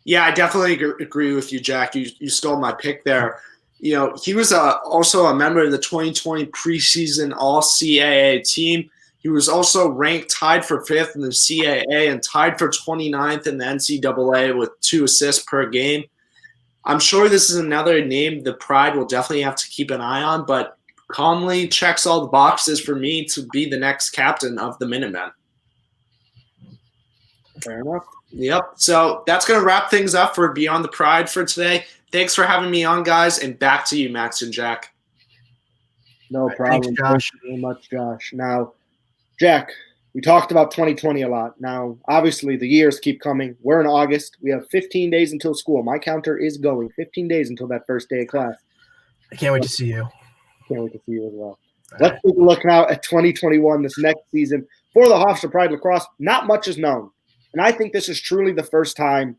Yeah, I definitely agree with you, Jack. You stole my pick there. You know, he was also a member of the 2020 preseason All-CAA team. He was also ranked tied for 5th in the CAA and tied for 29th in the NCAA with 2 assists per game. I'm sure this is another name the Pride will definitely have to keep an eye on, but Conley checks all the boxes for me to be the next captain of the Minutemen. Fair enough. Yep. So that's going to wrap things up for Beyond the Pride for today. Thanks for having me on, guys, and back to you, Max and Jack. No problem. Thanks, Josh. Thank you very much, Josh. Now, Jack, we talked about 2020 a lot. Now, obviously, the years keep coming. We're in August. We have 15 days until school. My counter is going. 15 days until that first day of class. I can't wait to see you. Can't wait to see you as well. Let's take a look now at 2021, this next season. For the Hofstra Pride Lacrosse, not much is known. And I think this is truly the first time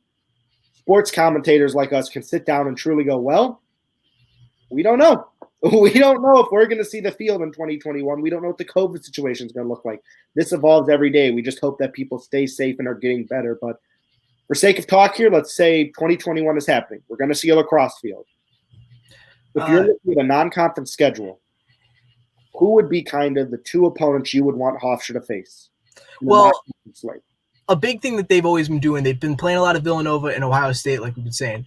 sports commentators like us can sit down and truly go, well, we don't know. We don't know if we're going to see the field in 2021. We don't know what the COVID situation is going to look like. This evolves every day. We just hope that people stay safe and are getting better. But for sake of talk here, let's say 2021 is happening. We're going to see a lacrosse field. If you're looking at a non-conference schedule, who would be kind of the two opponents you would want Hofstra to face? Well, a big thing that they've always been doing, they've been playing a lot of Villanova and Ohio State, like we've been saying.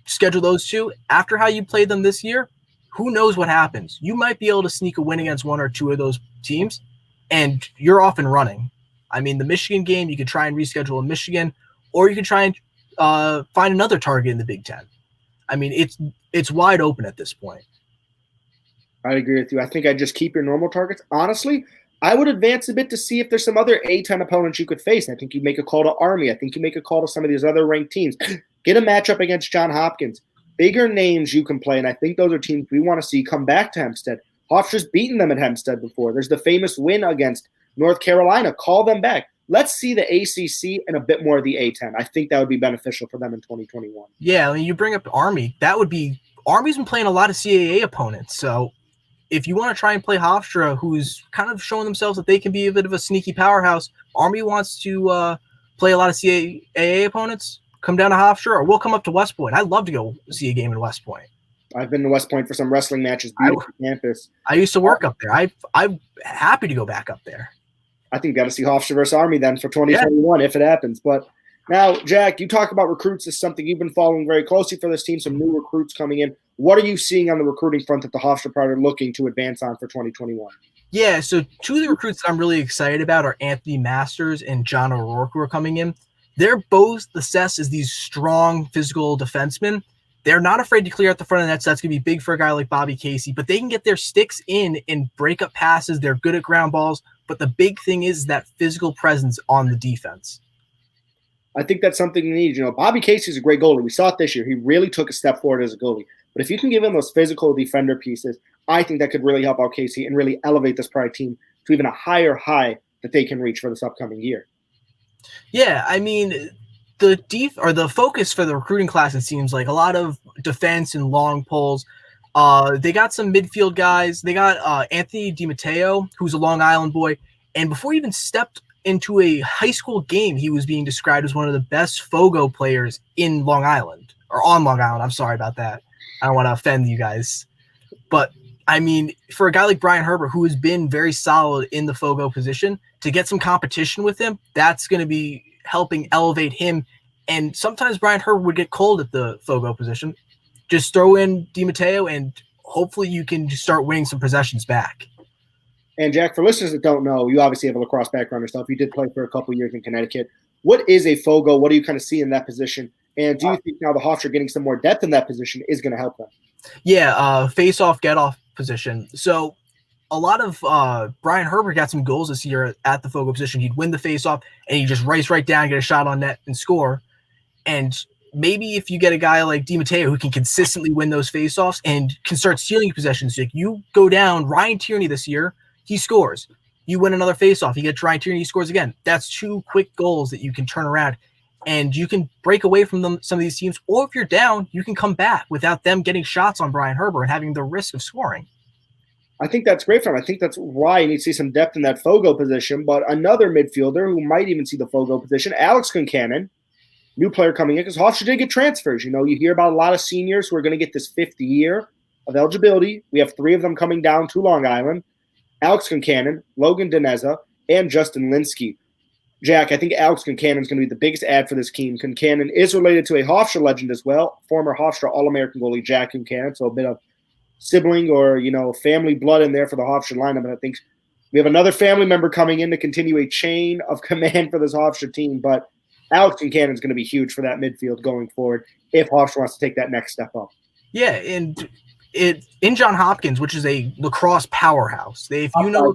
Schedule those two. After how you played them this year, who knows what happens? You might be able to sneak a win against one or two of those teams, and you're off and running. I mean, the Michigan game, you could try and reschedule in Michigan, or you could try and find another target in the Big Ten. I mean, it's wide open at this point. I agree with you. I think I'd just keep your normal targets. Honestly, I would advance a bit to see if there's some other A-10 opponents you could face. I think you make a call to Army. I think you make a call to some of these other ranked teams. Get a matchup against Johns Hopkins. Bigger names you can play, and I think those are teams we want to see come back to Hempstead. Hofstra's beaten them at Hempstead before. There's the famous win against North Carolina. Call them back. Let's see the ACC and a bit more of the A-10. I think that would be beneficial for them in 2021. Yeah, I mean, you bring up Army. That would be – Army's been playing a lot of CAA opponents, so – if you want to try and play Hofstra, who's kind of showing themselves that they can be a bit of a sneaky powerhouse, Army wants to play a lot of CAA opponents, come down to Hofstra, or we'll come up to West Point. I'd love to go see a game in West Point. I've been to West Point for some wrestling matches. Beautiful campus. I used to work up there. I'm happy to go back up there. I think got to see Hofstra versus Army then for 2021 if it happens. But now, Jack, you talk about recruits as something you've been following very closely for this team, some new recruits coming in. What are you seeing on the recruiting front that the Hofstra Pride are looking to advance on for 2021? Yeah, so two of the recruits that I'm really excited about are Anthony Masters and John O'Rourke, who are coming in. They're both assessed as these strong physical defensemen. They're not afraid to clear out the front of the net, so that's going to be big for a guy like Bobby Casey. But they can get their sticks in and break up passes. They're good at ground balls. But the big thing is that physical presence on the defense. I think that's something you need. You know, Bobby Casey's a great goalie. We saw it this year. He really took a step forward as a goalie. But if you can give him those physical defender pieces, I think that could really help out Casey and really elevate this Pride team to even a higher high that they can reach for this upcoming year. Yeah, I mean, the focus for the recruiting class, it seems like a lot of defense and long pulls. They got some midfield guys. They got Anthony DiMatteo, who's a Long Island boy. And before he even stepped into a high school game, he was being described as one of the best Fogo players in Long Island, or on Long Island. I'm sorry about that. I don't want to offend you guys. But, I mean, for a guy like Brian Herbert, who has been very solid in the Fogo position, to get some competition with him, that's going to be helping elevate him. And sometimes Brian Herbert would get cold at the Fogo position. Just throw in DiMatteo, and hopefully you can just start winning some possessions back. And, Jack, for listeners that don't know, you obviously have a lacrosse background yourself. You did play for a couple years in Connecticut. What is a Fogo? What do you kind of see in that position? And do you think now the Hofstra getting some more depth in that position is going to help them? Yeah, face-off, get-off position. So a lot of Brian Herbert got some goals this year at the Fogo position. He'd win the face-off, and he'd just race right down, get a shot on net, and score. And maybe if you get a guy like DiMatteo who can consistently win those face-offs and can start stealing possessions, like you go down, Ryan Tierney this year, he scores. You win another face-off, you get Ryan Tierney, he scores again. That's two quick goals that you can turn around. And you can break away from some of these teams, or if you're down, you can come back without them getting shots on Brian Herbert and having the risk of scoring. I think that's great for him. I think that's why you need to see some depth in that Fogo position. But another midfielder who might even see the Fogo position, Alex Concannon, new player coming in, because Hofstra did get transfers. You know, you hear about a lot of seniors who are going to get this fifth year of eligibility. We have 3 of them coming down to Long Island. Alex Concannon, Logan Dineza, and Justin Linsky. Jack, I think Alex Concannon is going to be the biggest add for this team. Concannon is related to a Hofstra legend as well, former Hofstra All-American goalie Jack Concannon, so a bit of sibling or, family blood in there for the Hofstra lineup. And I think we have another family member coming in to continue a chain of command for this Hofstra team. But Alex Buchanan's going to be huge for that midfield going forward if Hofstra wants to take that next step up. Yeah, and in John Hopkins, which is a lacrosse powerhouse. If you know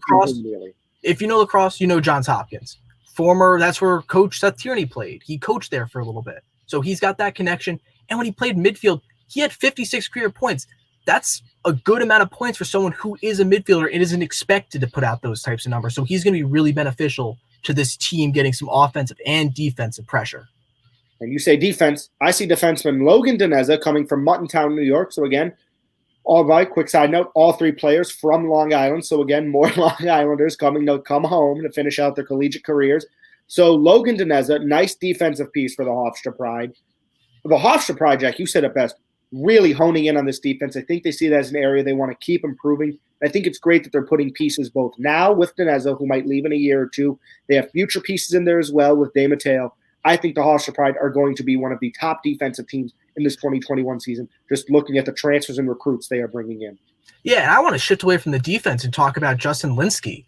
lacrosse, you know Johns Hopkins. That's where Coach Seth Tierney played. He coached there for a little bit. So he's got that connection. And when he played midfield, he had 56 career points. That's a good amount of points for someone who is a midfielder and isn't expected to put out those types of numbers. So he's going to be really beneficial to this team getting some offensive and defensive pressure. And you say defense. I see defenseman Logan Daneza coming from Muttontown, New York. So again, all right, quick side note, all 3 players from Long Island. So again, more Long Islanders coming to come home to finish out their collegiate careers. So Logan Daneza, nice defensive piece for the Hofstra Pride. The Hofstra Pride, Jack, you said it best, really honing in on this defense. I think they see that as an area they want to keep improving. I think it's great that they're putting pieces both now with Daneza, who might leave in a year or two. They have future pieces in there as well with Dave Mateo. I think the Hofstra Pride are going to be one of the top defensive teams in this 2021 season, just looking at the transfers and recruits they are bringing in. Yeah, and I want to shift away from the defense and talk about Justin Linsky.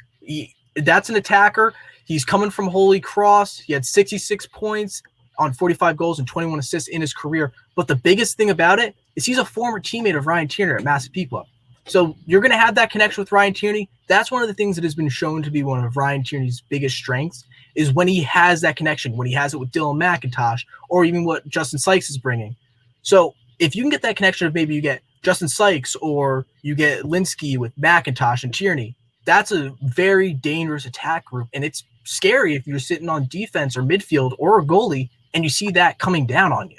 That's an attacker. He's coming from Holy Cross. He had 66 points on 45 goals and 21 assists in his career. But the biggest thing about it is he's a former teammate of Ryan Tierney at Massapequa. So you're going to have that connection with Ryan Tierney. That's one of the things that has been shown to be one of Ryan Tierney's biggest strengths is when he has that connection, when he has it with Dylan McIntosh or even what Justin Sykes is bringing. So if you can get that connection of maybe you get Justin Sykes or you get Linsky with McIntosh and Tierney, that's a very dangerous attack group. And it's scary if you're sitting on defense or midfield or a goalie and you see that coming down on you.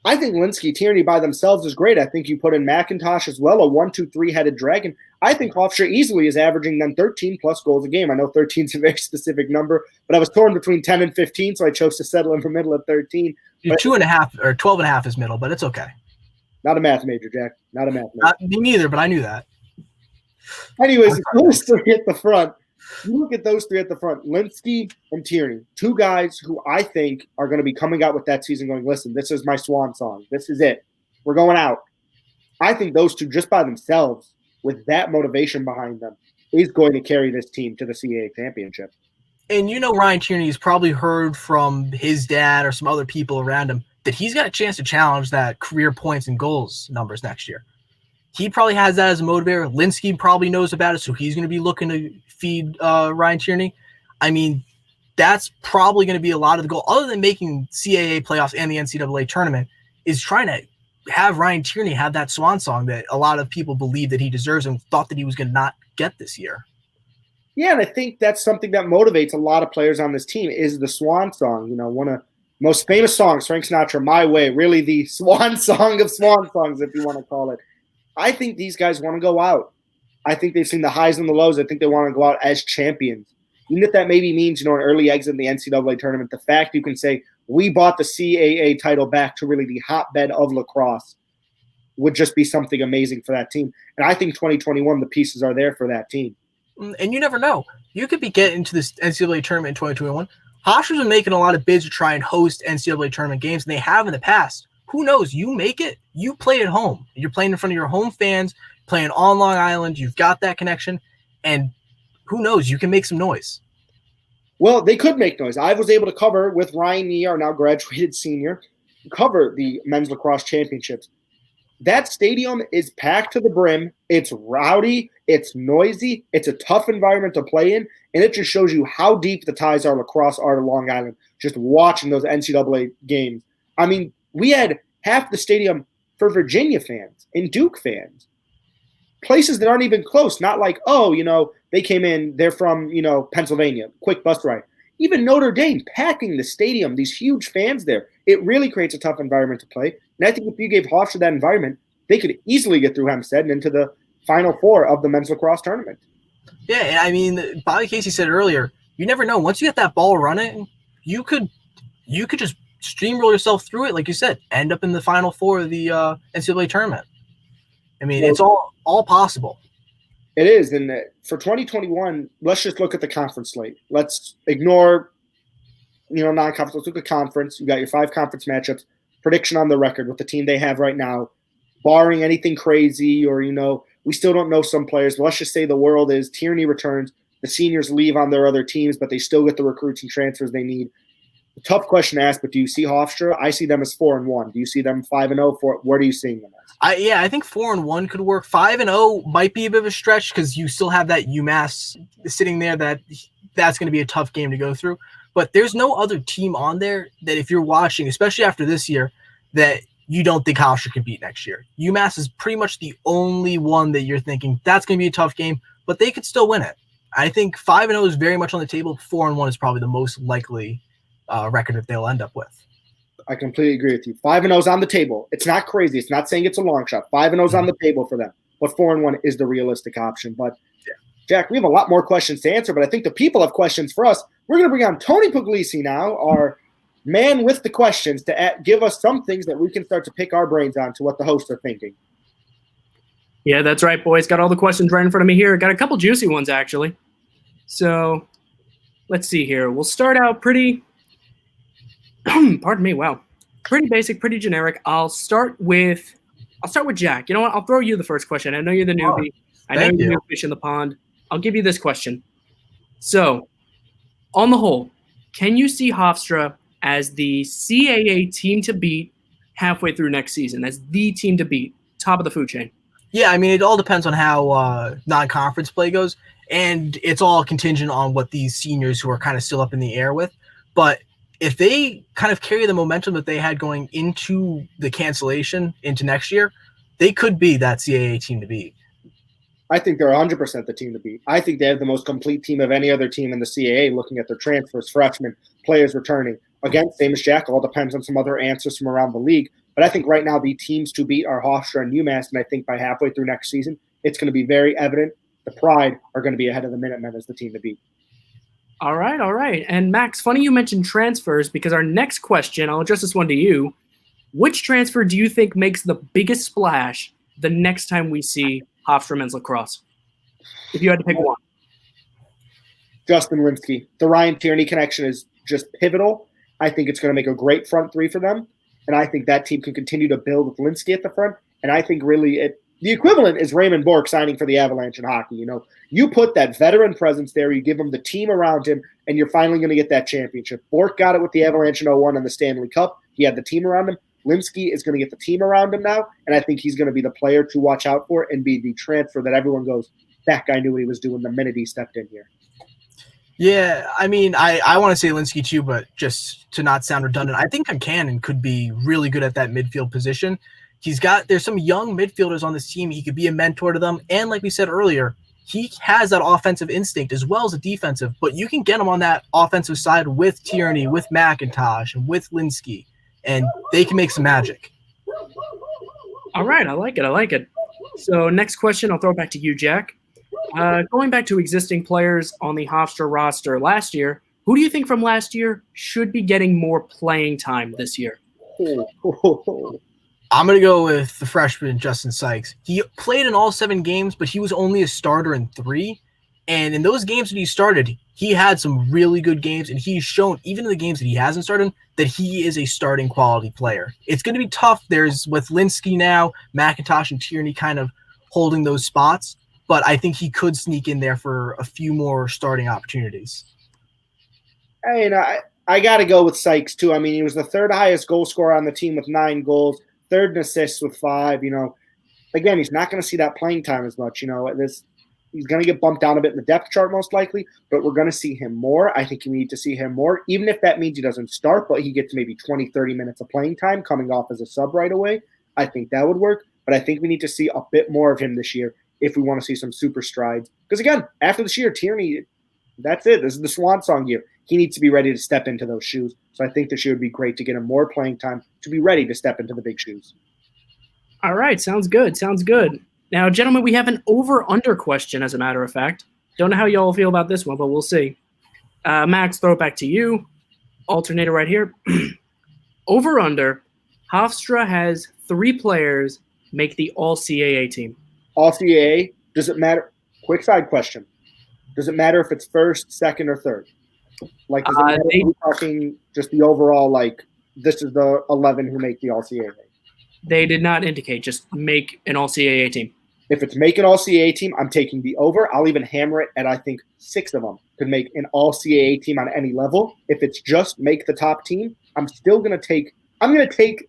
I think Linsky, Tierney by themselves is great. I think you put in McIntosh as well, a 1-2-3-headed dragon. I think Hofstra easily is averaging then 13-plus goals a game. I know 13 is a very specific number, but I was torn between 10 and 15, so I chose to settle in the middle at 13. 2.5 or 12.5 is middle, but it's okay. Not a math major, Jack. Not a math major. Not me neither, but I knew that. Anyways, those 3 at the front. You look at those 3 at the front, Linsky and Tierney, 2 guys who I think are going to be coming out with that season going, listen, this is my swan song. This is it. We're going out. I think those 2 just by themselves, with that motivation behind them, is going to carry this team to the CAA championship. And you know Ryan Tierney's probably heard from his dad or some other people around him that he's got a chance to challenge that career points and goals numbers next year. He probably has that as a motivator. Linsky probably knows about it, so he's going to be looking to feed Ryan Tierney. I mean, that's probably going to be a lot of the goal, other than making CAA playoffs and the NCAA tournament, is trying to have Ryan Tierney have that swan song that a lot of people believe that he deserves and thought that he was going to not get this year. Yeah, and I think that's something that motivates a lot of players on this team is the swan song. You know, one of the most famous songs, Frank Sinatra, My Way, really the swan song of swan songs, if you want to call it. I think these guys want to go out. I think they've seen the highs and the lows. I think they want to go out as champions. Even if that maybe means, you know, an early exit in the NCAA tournament, the fact you can say, we bought the CAA title back to really the hotbed of lacrosse would just be something amazing for that team. And I think 2021, the pieces are there for that team. And you never know. You could be getting to this NCAA tournament in 2021. Hofstra's been making a lot of bids to try and host NCAA tournament games, and they have in the past. Who knows? You make it, you play at home. You're playing in front of your home fans, playing on Long Island. You've got that connection, and who knows? You can make some noise. Well, they could make noise. I was able to cover with Ryan Yee, our now graduated senior, cover the men's lacrosse championships. That stadium is packed to the brim. It's rowdy. It's noisy. It's a tough environment to play in, and it just shows you how deep the ties our lacrosse are to Long Island, just watching those NCAA games. I mean, we had half the stadium for Virginia fans and Duke fans. Places that aren't even close, not like, oh, you know, they came in, they're from, you know, Pennsylvania, quick bus ride. Even Notre Dame packing the stadium, these huge fans there. It really creates a tough environment to play. And I think if you gave Hofstra that environment, they could easily get through Hempstead and into the Final Four of the men's lacrosse tournament. Yeah, and I mean, Bobby Casey said earlier, you never know. Once you get that ball running, you could just steamroll yourself through it, like you said, end up in the Final Four of the NCAA tournament. I mean, it's all possible. It is, and for 2021, let's just look at the conference slate. Let's ignore, you know, non-conference. Let's look at conference. You got your 5 conference matchups. Prediction on the record with the team they have right now, barring anything crazy or, you know, we still don't know some players. But let's just say the world is Tierney returns. The seniors leave on their other teams, but they still get the recruits and transfers they need. Tough question to ask, but do you see Hofstra? I see them as 4-1. Do you see them 5-0? Where do you see them as? I think 4-1 could work. 5-0 might be a bit of a stretch because you still have that UMass sitting there. That's going to be a tough game to go through. But there's no other team on there that if you're watching, especially after this year, that you don't think Hofstra can beat next year. UMass is pretty much the only one that you're thinking that's going to be a tough game, but they could still win it. I think 5-0 is very much on the table. 4-1 is probably the most likely record that they'll end up with. I completely agree with you. 5-0 is on the table. It's not crazy. It's not saying it's a long shot. 5-0 is on the table for them, but 4-1 is the realistic option. But Jack, we have a lot more questions to answer, but I think the people have questions for us. We're going to bring on Tony Puglisi now, our man with the questions, to give us some things that we can start to pick our brains on to what the hosts are thinking. Yeah, that's right, boys. Got all the questions right in front of me here. Got a couple juicy ones, actually. So let's see here. We'll start out pretty pardon me, wow. Pretty basic, pretty generic. I'll start with Jack. You know what? I'll throw you the first question. I know you're the newbie. I know you're the new fish in the pond. I'll give you this question. So, on the whole, can you see Hofstra as the CAA team to beat halfway through next season, as the team to beat, top of the food chain? Yeah, I mean, it all depends on how non-conference play goes, and it's all contingent on what these seniors who are kind of still up in the air with. But if they kind of carry the momentum that they had going into the cancellation into next year, they could be that CAA team to beat. I think they're 100% the team to beat. I think they have the most complete team of any other team in the CAA, looking at their transfers, freshmen, players returning. Again, same as Jack, all depends on some other answers from around the league. But I think right now the teams to beat are Hofstra and UMass, and I think by halfway through next season, it's going to be very evident the Pride are going to be ahead of the Minutemen as the team to beat. All right. And Max, funny you mentioned transfers because our next question, I'll address this one to you. Which transfer do you think makes the biggest splash the next time we see Hofstra Men's Lacrosse? If you had to pick one. Justin Linsky. The Ryan Tierney connection is just pivotal. I think it's going to make a great front three for them. And I think that team can continue to build with Linsky at the front. And I think really the equivalent is Raymond Bork signing for the Avalanche in hockey. You know, you put that veteran presence there, you give him the team around him, and you're finally going to get that championship. Bork got it with the Avalanche in 01 and the Stanley Cup. He had the team around him. Linsky is going to get the team around him now, and I think he's going to be the player to watch out for and be the transfer that everyone goes, that guy knew what he was doing the minute he stepped in here. Yeah, I mean, I want to say Linsky too, but just to not sound redundant, I think Buchanan could be really good at that midfield position. There's some young midfielders on this team. He could be a mentor to them. And like we said earlier, he has that offensive instinct as well as a defensive, but you can get him on that offensive side with Tierney, with McIntosh, and with Linsky, and they can make some magic. All right, I like it. So next question, I'll throw it back to you, Jack. Going back to existing players on the Hofstra roster last year, who do you think from last year should be getting more playing time this year? I'm going to go with the freshman, Justin Sykes. He played in all 7 games, but he was only a starter in 3. And in those games that he started, he had some really good games, and he's shown, even in the games that he hasn't started, that he is a starting quality player. It's going to be tough. There's, with Linsky now, McIntosh and Tierney kind of holding those spots, but I think he could sneak in there for a few more starting opportunities. I got to go with Sykes, too. I mean, he was the 3rd highest goal scorer on the team with 9 goals. 3rd in assists with 5, Again, he's not going to see that playing time as much, He's going to get bumped down a bit in the depth chart most likely, but we're going to see him more. I think we need to see him more, even if that means he doesn't start, but he gets maybe 20, 30 minutes of playing time coming off as a sub right away. I think that would work, but I think we need to see a bit more of him this year if we want to see some super strides. Because again, after this year, Tierney, that's it. This is the swan song year. He needs to be ready to step into those shoes. So I think this year would be great to get him more playing time to be ready to step into the big shoes. All right. Sounds good. Now, gentlemen, we have an over-under question, as a matter of fact. Don't know how y'all feel about this one, but we'll see. Max, throw it back to you. Alternator right here. Over-under, Hofstra has 3 players make the All-CAA team. All-CAA, does it matter? Quick side question. Does it matter if it's 1st, 2nd, or 3rd? Like, does it matter if we're talking just the overall, this is the 11 who make the All-CAA? They did not indicate just make an All-CAA team. If it's make an all-CAA team, I'm taking the over. I'll even hammer it at, I think, 6 of them could make an all-CAA team on any level. If it's just make the top team, I'm going to take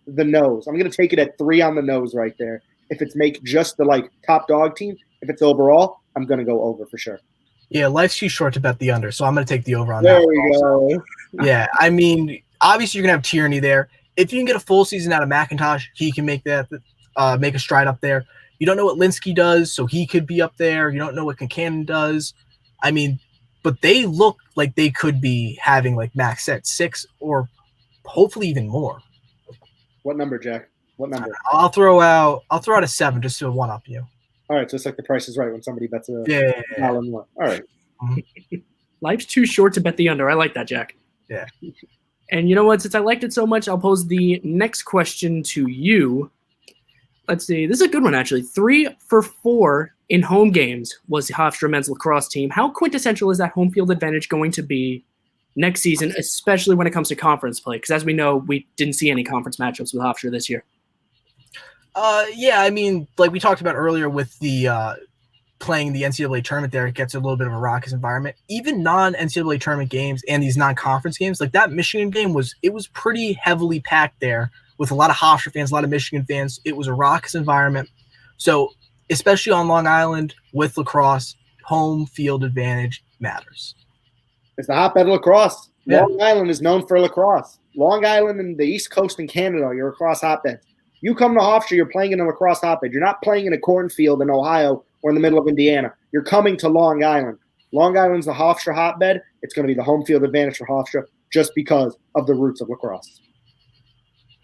the nose. I'm going to take it at 3 on the nose right there. If it's make just the top dog team, if it's overall, I'm going to go over for sure. Yeah, life's too short to bet the under, so I'm going to take the over on there that. There we go. Yeah, I mean, obviously you're going to have Tierney there. If you can get a full season out of McIntosh, he can make that make a stride up there. You don't know what Linsky does, so he could be up there. You don't know what Concannon does. I mean, but they look like they could be having max at 6 or hopefully even more. What number, Jack? What number? I'll throw out a 7 just to one up you. All right, so it's like the Price is Right when somebody bets a yeah. All right. Life's too short to bet the under. I like that, Jack. Yeah. And you know what? Since I liked it so much, I'll pose the next question to you. Let's see. This is a good one, actually. 3 for 4 in home games was the Hofstra Men's Lacrosse team. How quintessential is that home field advantage going to be next season, especially when it comes to conference play? Because as we know, we didn't see any conference matchups with Hofstra this year. Yeah, I mean, like we talked about earlier with the playing the NCAA tournament there, it gets a little bit of a raucous environment. Even non-NCAA tournament games and these non-conference games, like that Michigan game was pretty heavily packed there with a lot of Hofstra fans, a lot of Michigan fans. It was a raucous environment. So especially on Long Island with lacrosse, home field advantage matters. It's the hotbed of lacrosse. Yeah. Long Island is known for lacrosse. Long Island and the East Coast in Canada are your lacrosse hotbed. You come to Hofstra, you're playing in a lacrosse hotbed. You're not playing in a cornfield in Ohio or in the middle of Indiana. You're coming to Long Island. Long Island's the Hofstra hotbed. It's going to be the home field advantage for Hofstra just because of the roots of lacrosse.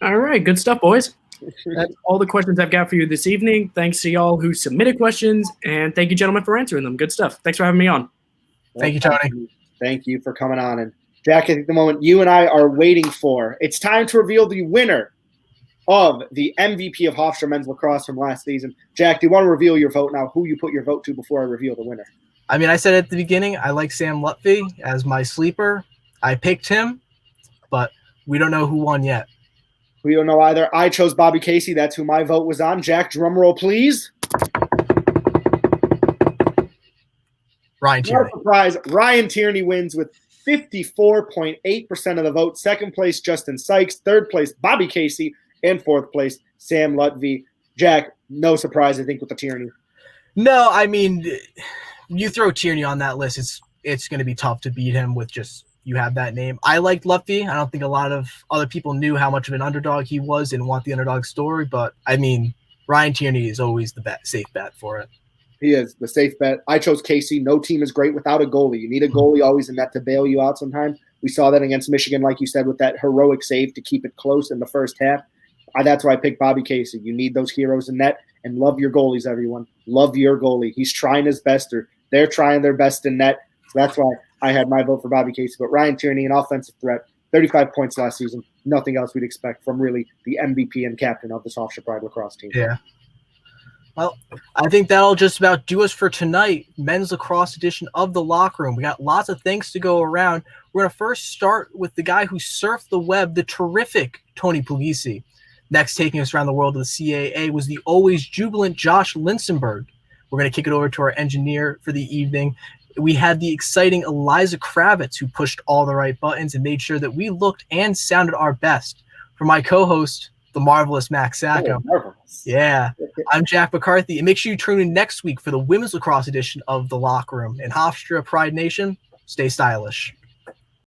All right, good stuff, boys. That's all the questions I've got for you this evening. Thanks to y'all who submitted questions, and thank you, gentlemen, for answering them. Good stuff. Thanks for having me on. Thank you, Tony. Thank you for coming on. And Jack, I think the moment you and I are waiting for, it's time to reveal the winner of the MVP of Hofstra Men's Lacrosse from last season. Jack, do you want to reveal your vote now? Who you put your vote to before I reveal the winner? I mean, I said at the beginning, I like Sam Lutfi as my sleeper. I picked him, but we don't know who won yet. We don't know either. I chose Bobby Casey. That's who my vote was on. Jack, drum roll, please. Ryan Tierney. What a surprise. Ryan Tierney wins with 54.8% of the vote. Second place, Justin Sykes. Third place, Bobby Casey. And fourth place, Sam Lutfi. Jack, no surprise, I think, with the Tierney. No, I mean, you throw Tierney on that list, it's going to be tough to beat him with just you have that name. I liked Lutfi. I don't think a lot of other people knew how much of an underdog he was and want the underdog story, but, I mean, Ryan Tierney is always the safe bet for it. He is the safe bet. I chose Casey. No team is great without a goalie. You need a goalie always in net to bail you out sometimes. We saw that against Michigan, like you said, with that heroic save to keep it close in the first half. That's why I picked Bobby Casey. You need those heroes in net, and love your goalies, everyone. Love your goalie. He's trying his best, or they're trying their best in net. So that's why I had my vote for Bobby Casey. But Ryan Tierney, an offensive threat, 35 points last season. Nothing else we'd expect from really the MVP and captain of this Hofstra Pride lacrosse team. Yeah. Well, I think that'll just about do us for tonight. Men's lacrosse edition of the Locker Room. We got lots of things to go around. We're going to first start with the guy who surfed the web, the terrific Tony Puglisi. Next, taking us around the world of the CAA was the always jubilant Josh Linsenberg. We're going to kick it over to our engineer for the evening. We had the exciting Eliza Kravitz, who pushed all the right buttons and made sure that we looked and sounded our best. For my co-host, the marvelous Max Sacco. Yeah, I'm Jack McCarthy. And make sure you tune in next week for the women's lacrosse edition of the Locker Room. And Hofstra Pride Nation, stay stylish.